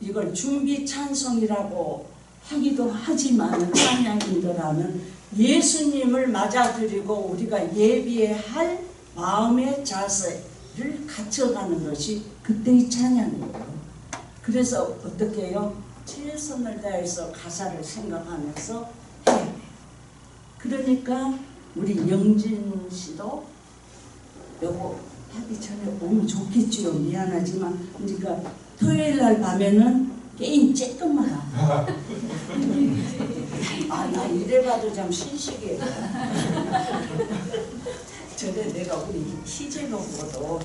이걸 준비 찬송이라고 하기도 하지만 찬양인도라는 예수님을 맞아들이고 우리가 예비할 마음의 자세를 갖춰가는 것이 그때의 찬양이에요. 그래서 어떻게 해요? 최선을 다해서 가사를 생각하면서 해야 돼요. 그러니까 우리 영진 씨도 요거 하기 전에 오면 좋겠지요. 미안하지만 그러니까 토요일 날 밤에는 게임 조금만 하고 나 이래봐도 참 신식이에요. 전에 내가 우리 희재로 보고도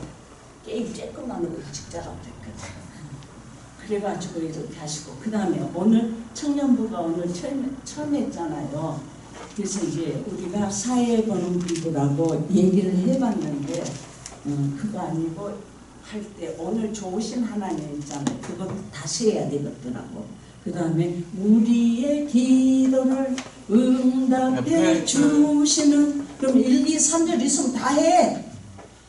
게임 조금만 하고 일찍 자라고 그랬거든. 그래가지고 이렇게 하시고 그 다음에 오늘 청년부가 오늘 처음 했잖아요. 그래서 이제 우리가 사회 보는 분들하고 얘기를 해봤는데 그거 아니고 할 때 오늘 좋으신 하나님 있잖아요. 그것도 다시 해야 되겠더라고. 그 다음에 우리의 기도를 응답해 주시는 그럼 1, 2, 3절 있으면 다 해.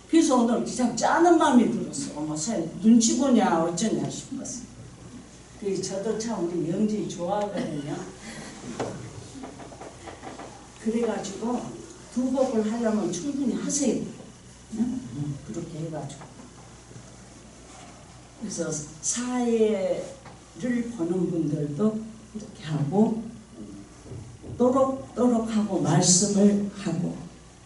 그래서 오늘 참 짜는 마음이 들었어. 어머 눈치 보냐 어쩌냐 싶었어. 그래서 저도 참 우리 명진이 좋아하거든요. 그래가지고 두 곡을 하려면 충분히 하세요. 그렇게 해가지고. 그래서 사회를 보는 분들도 이렇게 하고 또록 하고 말씀을 하고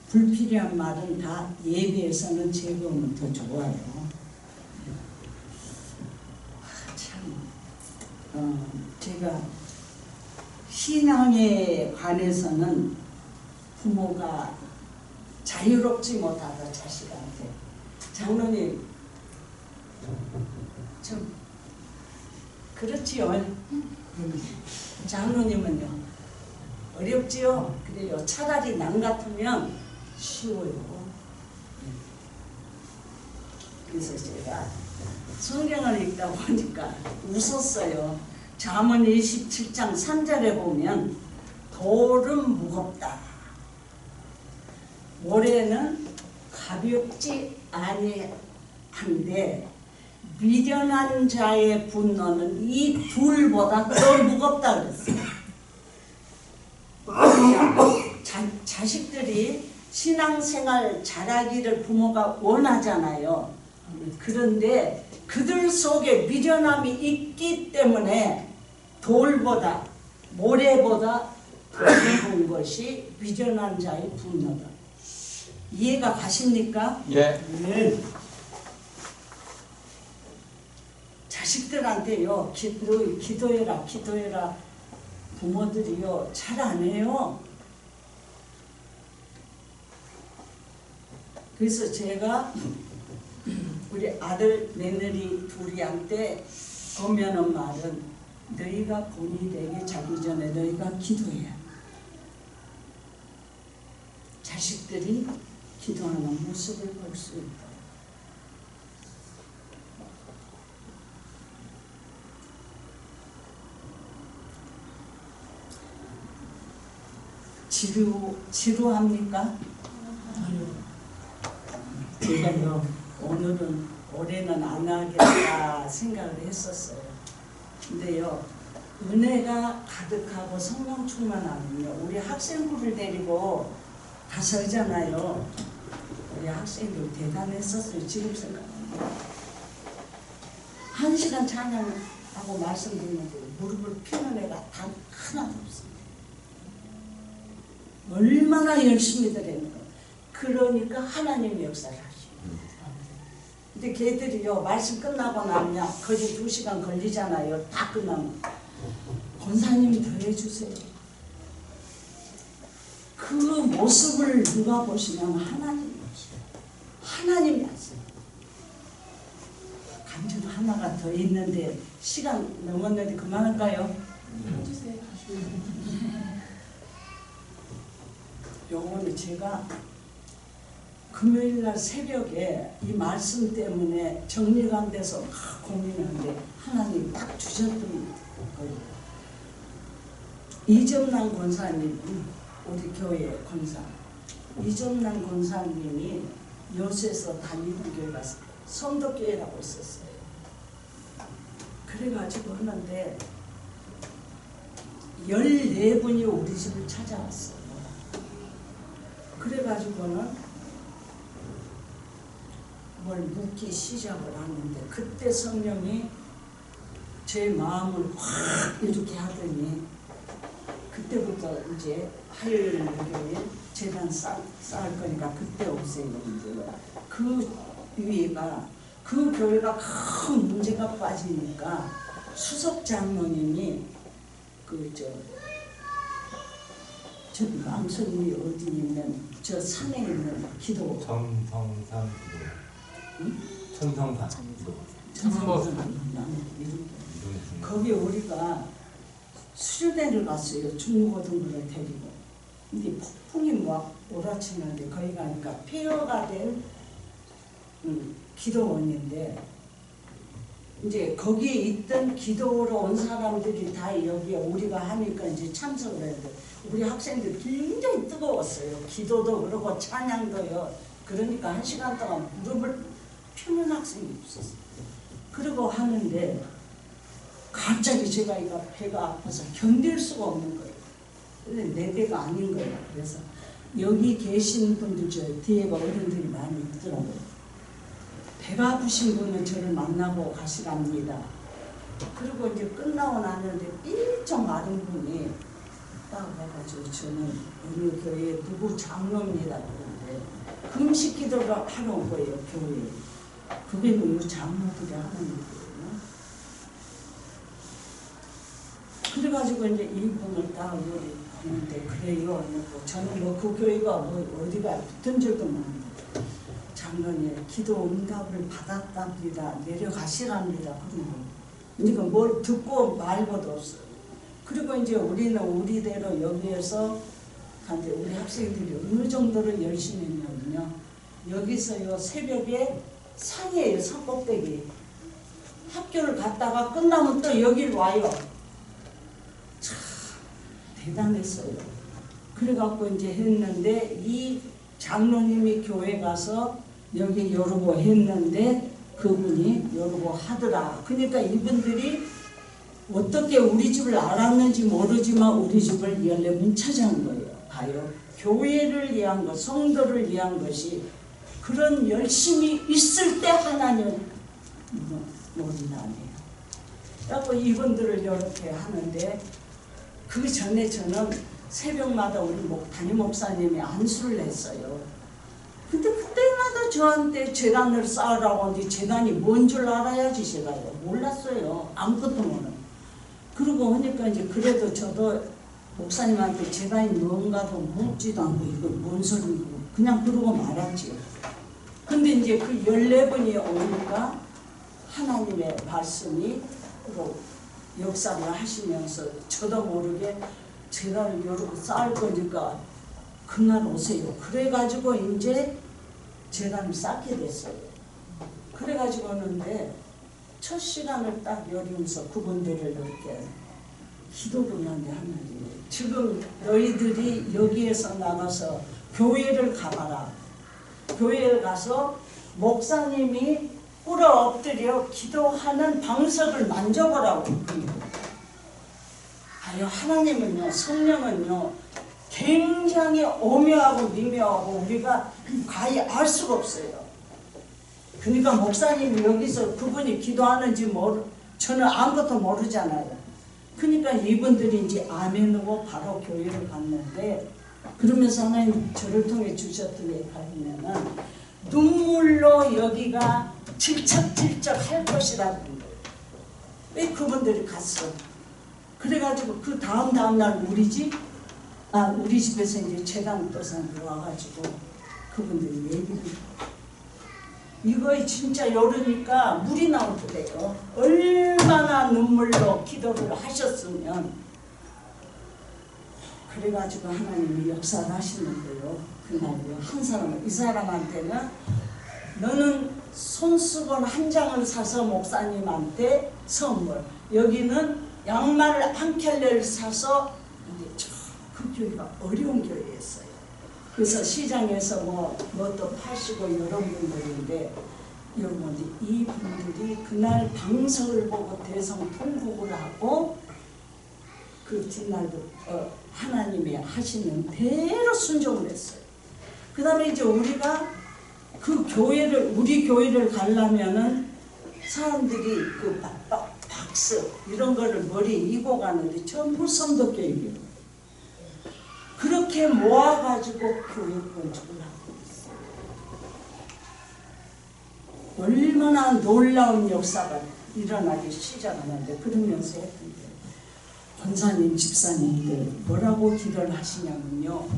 불필요한 말은 다 예배에서는 제거하면 더 좋아요. 참 제가 신앙에 관해서는 부모가 자유롭지 못하다 자식한테. 장로님 좀 그렇지요. 장로님은요 어렵지요. 그래요. 차라리 남 같으면 쉬워요. 그래서 제가 성경을 읽다 보니까 웃었어요. 잠언 27장 3절에 보면 돌은 무겁다. 모래는 가볍지 아니한데 미련한 자의 분노는 이 둘보다 더 무겁다 그랬어요. 자식들이 신앙생활 잘하기를 부모가 원하잖아요. 그런데 그들 속에 미련함이 있기 때문에 돌보다 모래보다 더 무거운 것이 미련한 자의 분노다. 이해가 가십니까? 예. 네. 자식들한테요 기도해라 부모들이요 잘 안 해요. 그래서 제가 우리 아들 며느리 둘이한테 건면한 말은 너희가 본이 되기 자기 전에 너희가 기도해야 자식들이 기도하는 모습을 볼 수 있다. 지루합니까? 제가요 올해는 안 하겠다 생각을 했었어요. 근데요 은혜가 가득하고 성령 충만하면요 우리 학생부를 데리고 가서잖아요. 우리 학생들 대단했었어요. 지금 생각하면 1시간 찬양하고 말씀드리는데 무릎을 펴는 애가 단 하나도 없습니다. 얼마나 열심히 들었는가. 그러니까 하나님의 역사를 하시고. 근데 걔들이요 말씀 끝나고 나면 거의 2시간 걸리잖아요. 다 끝나면 권사님이 더 해주세요. 그 모습을 누가 보시면 하나님이 하세요. 간증 하나가 더 있는데 시간 넘었는데 그만할까요? 해주세요. 요거는 제가 금요일날 새벽에 이 말씀 때문에 정리가 안 돼서 막 고민하는데 하나님 딱 주셨던 거예요. 이점란 권사님, 우리 교회 권사 이점란 권사님이 여수에서 다니는 교회가 성덕교회라고 있었어요. 그래가지고 하는데 14분이 우리 집을 찾아왔어요. 그래가지고는 뭘 묻기 시작을 하는데 그때 성령이 제 마음을 확 이렇게 하더니 그때부터 이제 화요일 재단 쌓을 거니까 그때 오세요. 그 위에가 그 교회가 큰 문제가 빠지니까 수석 장로님이 저기 망설임이 어디 있는 저 산에 있는 기도 천성산 기도. 응? 천성산 기도. 거기 우리가 수련회를 갔어요. 중고등부를 데리고. 근데 폭풍이 막 몰아치는데 거기 가니까 폐허가 된 기도원인데 이제 거기에 있던 기도로 온 사람들이 다 여기에 우리가 하니까 이제 참석을 해야 돼. 우리 학생들 굉장히 뜨거웠어요. 기도도 그러고 찬양도요. 그러니까 1시간 동안 무릎을 펴는 학생이 없었어요. 그러고 하는데 갑자기 제가 이거 배가 아파서 견딜 수가 없는 거예요. 근데 내 배가 아닌 거예요. 그래서 여기 계신 분들 저 뒤에 어른들이 많이 있더라고요. 배가 아프신 분은 저를 만나고 가시랍니다. 그리고 이제 끝나고 나는데 삐쩍 마른 분이 딱 와가지고 저는 어느 교회 누구 장로입니다. 그런데 금식 기도를 하러 온 거예요. 교회에. 그게 뭐 장로들이 하는 거예요. 그래가지고 이제 이분을 딱 우리 보는데 그래요. 저는 뭐 그 교회가 뭐 어디가 붙은 줄도 모르는데 자 장로님 기도 응답을 받았답니다. 내려가시랍니다. 그러니까 뭘 듣고 말고도 없어요. 그리고 이제 우리는 우리대로 여기에서 이제 우리 학생들이 어느 정도로 열심히 했냐면요. 여기서요 새벽에 산이에요. 산꼭대기. 학교를 갔다가 끝나면 또 여길 와요. 참 대단했어요. 그래갖고 이제 했는데 이 장로님이 교회 가서 여기 요러고 했는데 그분이 요러고 하더라. 그러니까 이분들이 어떻게 우리 집을 알았는지 모르지만 우리 집을 열려면 찾아온 거예요. 봐요. 교회를 위한 것, 성도를 위한 것이 그런 열심이 있을 때 하나님 모른다네요. 그래서 이분들을 이렇게 하는데 그 전에 저는 새벽마다 우리 담임 목사님이 안수를 했어요. 근데 그때마다 저한테 재단을 쌓으라고 하는데 재단이 뭔 줄 알아야지 제가요. 몰랐어요. 아무것도 모르는. 그러고 하니까 이제 그래도 저도 목사님한테 재단이 뭔가도 묻지도 않고 이거 뭔 소리고 그냥 그러고 말았지요. 근데 이제 그 14분이 오니까 하나님의 말씀이 역사를 하시면서 저도 모르게 재단을 여러 쌓을 거니까 그날 오세요. 그래가지고 이제 재단을 쌓게 됐어요. 그래가지고 오는데 첫 시간을 딱 열으면서 그분들을 이렇게 기도를 하는데 하나님 지금 너희들이 여기에서 나가서 교회를 가봐라. 교회를 가서 목사님이 꿇어 엎드려 기도하는 방석을 만져보라고. 아유 하나님은요 성령은요 굉장히 오묘하고 미묘하고 우리가 가히 알 수가 없어요. 그러니까 목사님이 여기서 그분이 기도하는지 저는 아무것도 모르잖아요. 그러니까 이분들이 이제 아멘하고 바로 교회를 갔는데 그러면서 하나님 저를 통해 주셨던 게 가면은 눈물로 여기가 질척질척 할 것이라고 왜 그분들이 갔어. 그래가지고 그 다음날 우리 집에서 이제 재단 도사님이 와가지고 그분들이 얘기를 이거 진짜 열으니까 물이 나오더래요. 얼마나 눈물로 기도를 하셨으면. 그래가지고 하나님이 역사를 하시는데요. 그날요 한 사람은 이 사람한테는 너는 손수건 한 장을 사서 목사님한테 선물, 여기는 양말 한 켤레를 사서 이제 그 교회가 어려운 교회였어요. 그래서 시장에서 뭐도 파시고 이런 분들인데 여러분 이분들이 그날 방송을 보고 대성통곡을 하고 그 뒷날도 하나님이 하시는 대로 순종을 했어요. 그 다음에 이제 우리가 그 교회를 우리 교회를 가려면은 사람들이 그 박스 이런 거를 머리에 이고 가는데 전부 선도교육이에요. 그렇게 모아가지고 교회 건축을 하고 있어요. 얼마나 놀라운 역사가 일어나기 시작하는데 그러면서 권사님, 집사님들 뭐라고 기도를 하시냐면요.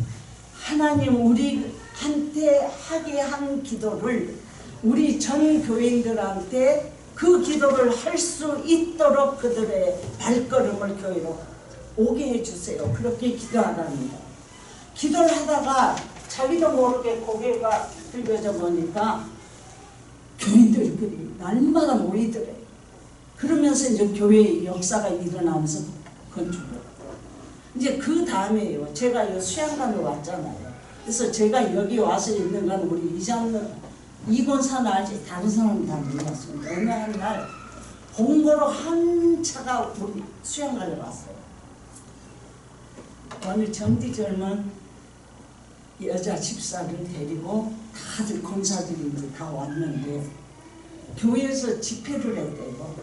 하나님 우리한테 하게 한 기도를 우리 전 교인들한테 그 기도를 할 수 있도록 그들의 발걸음을 교회로 오게 해주세요. 그렇게 기도하랍니다. 기도를 하다가 자기도 모르게 고개가 들벼져 보니까 교인들이 날마다 모이더래요. 그러면서 이제 교회의 역사가 일어나면서 건축을. 이제 그 다음에요. 제가 이 수양관으로 왔잖아요. 그래서 제가 여기 와서 있는 건 우리 이권사는 알지 다른 사람은 다 몰랐습니다. 어느 한 날 봉고로 한 차가 우리 수양관에 왔어요. 어느 젊디 젊은 여자 집사를 데리고 다들 권사들이 다 왔는데 교회에서 집회를 했대요.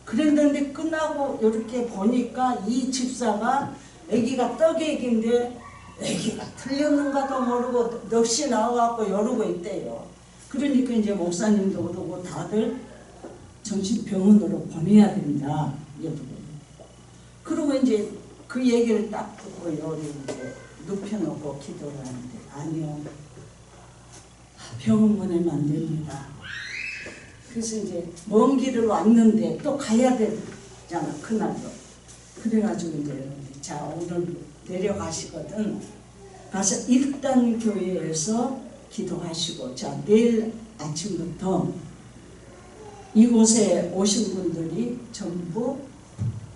그랬는데 끝나고 이렇게 보니까 이 집사가 아기가 떡애기인데 아기가 틀렸는가도 모르고 넋이 나와갖고 이러고 있대요. 그러니까 이제 목사님도 그러고 다들 정신병원으로 보내야 된다. 그리고 이제 그 얘기를 딱 듣고 여기 이제 눕혀놓고 기도를 하는데 아니요. 병원 보내면 안 됩니다. 그래서 이제 먼 길을 왔는데 또 가야 되잖아, 그날도. 그래가지고 이제 자, 오늘 내려가시거든. 가서 일단 교회에서 기도하시고, 자, 내일 아침부터 이곳에 오신 분들이 전부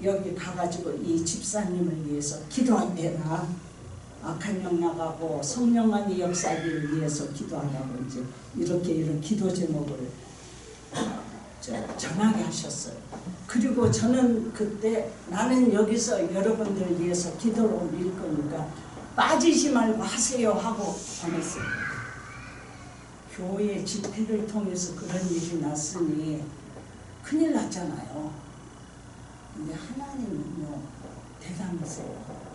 여기 가가지고 이 집사님을 위해서 기도해라. 악한 영 나가고 성령만이 역사하기를 위해서 기도하라고 이제 이렇게 이런 기도 제목을 전하게 하셨어요. 그리고 저는 그때 나는 여기서 여러분들 위해서 기도를 올릴 거니까 빠지지 말고 하세요 하고 보냈어요. 교회 집회를 통해서 그런 일이 났으니 큰일 났잖아요. 근데 하나님은요 대단하세요.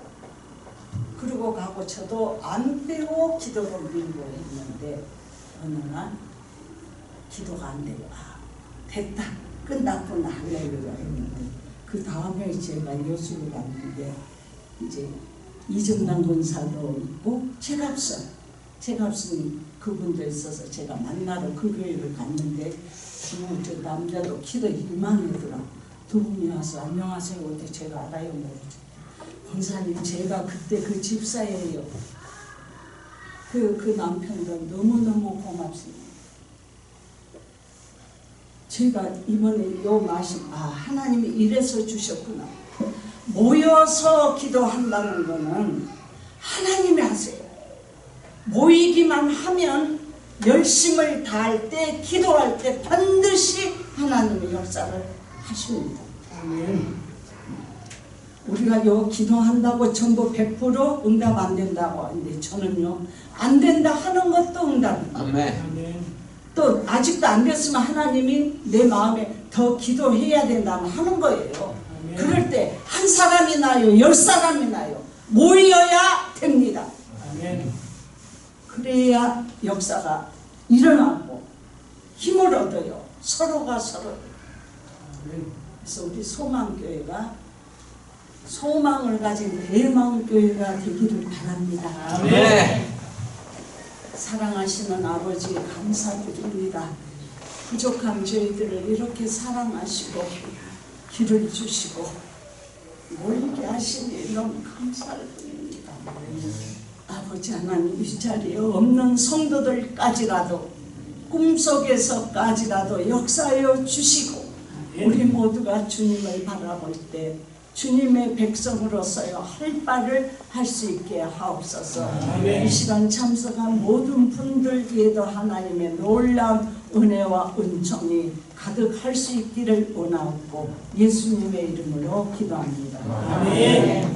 그리고 가고 저도 안 빼고 기도를 밀고 했는데 어느 날 기도가 안 돼요. 아, 됐다, 끝났구나, 할렐루야 했는데 그 다음에 제가 여수를 갔는데 이제 이정남 권사도 있고 최갑순이 그분도 있어서 제가 만나러 그 교회를 갔는데 저 남자도 키도 이만하더라. 두 분이 와서 안녕하세요. 어떻게 제가 알아요? 모르죠. 권사님, 제가 그때 그 집사예요. 그 남편도 너무너무 고맙습니다. 제가 이번에 요 말씀, 하나님이 이래서 주셨구나. 모여서 기도한다는 거는 하나님이 하세요. 모이기만 하면 열심을 다할 때, 기도할 때 반드시 하나님의 역사를 하십니다. 아멘. 우리가 요 기도한다고 전부 100% 응답 안 된다고 하는데 저는요 안 된다 하는 것도 응답입니다. 아멘. 또 아직도 안 됐으면 하나님이 내 마음에 더 기도해야 된다면 하는 거예요. 아멘. 그럴 때 한 사람이 나요, 10사람이 나요, 모여야 됩니다. 아멘. 그래야 역사가 일어나고 힘을 얻어요. 서로가 서로. 그래서 우리 소망교회가 소망을 가진 대망교회가 되기를 바랍니다. 아멘. 사랑하시는 아버지 감사드립니다. 부족한 저희들을 이렇게 사랑하시고 길을 주시고 모이게 하시니 너무 감사를 드립니다. 아버지 하나님, 이 자리에 없는 성도들까지라도 꿈속에서까지라도 역사하여 주시고 우리 모두가 주님을 바라볼 때 주님의 백성으로서요 할 바를 할 수 있게 하옵소서. 이 시간 참석한 모든 분들 위에도 하나님의 놀라운 은혜와 은총이 가득할 수 있기를 원하옵고 예수님의 이름으로 기도합니다. 아멘.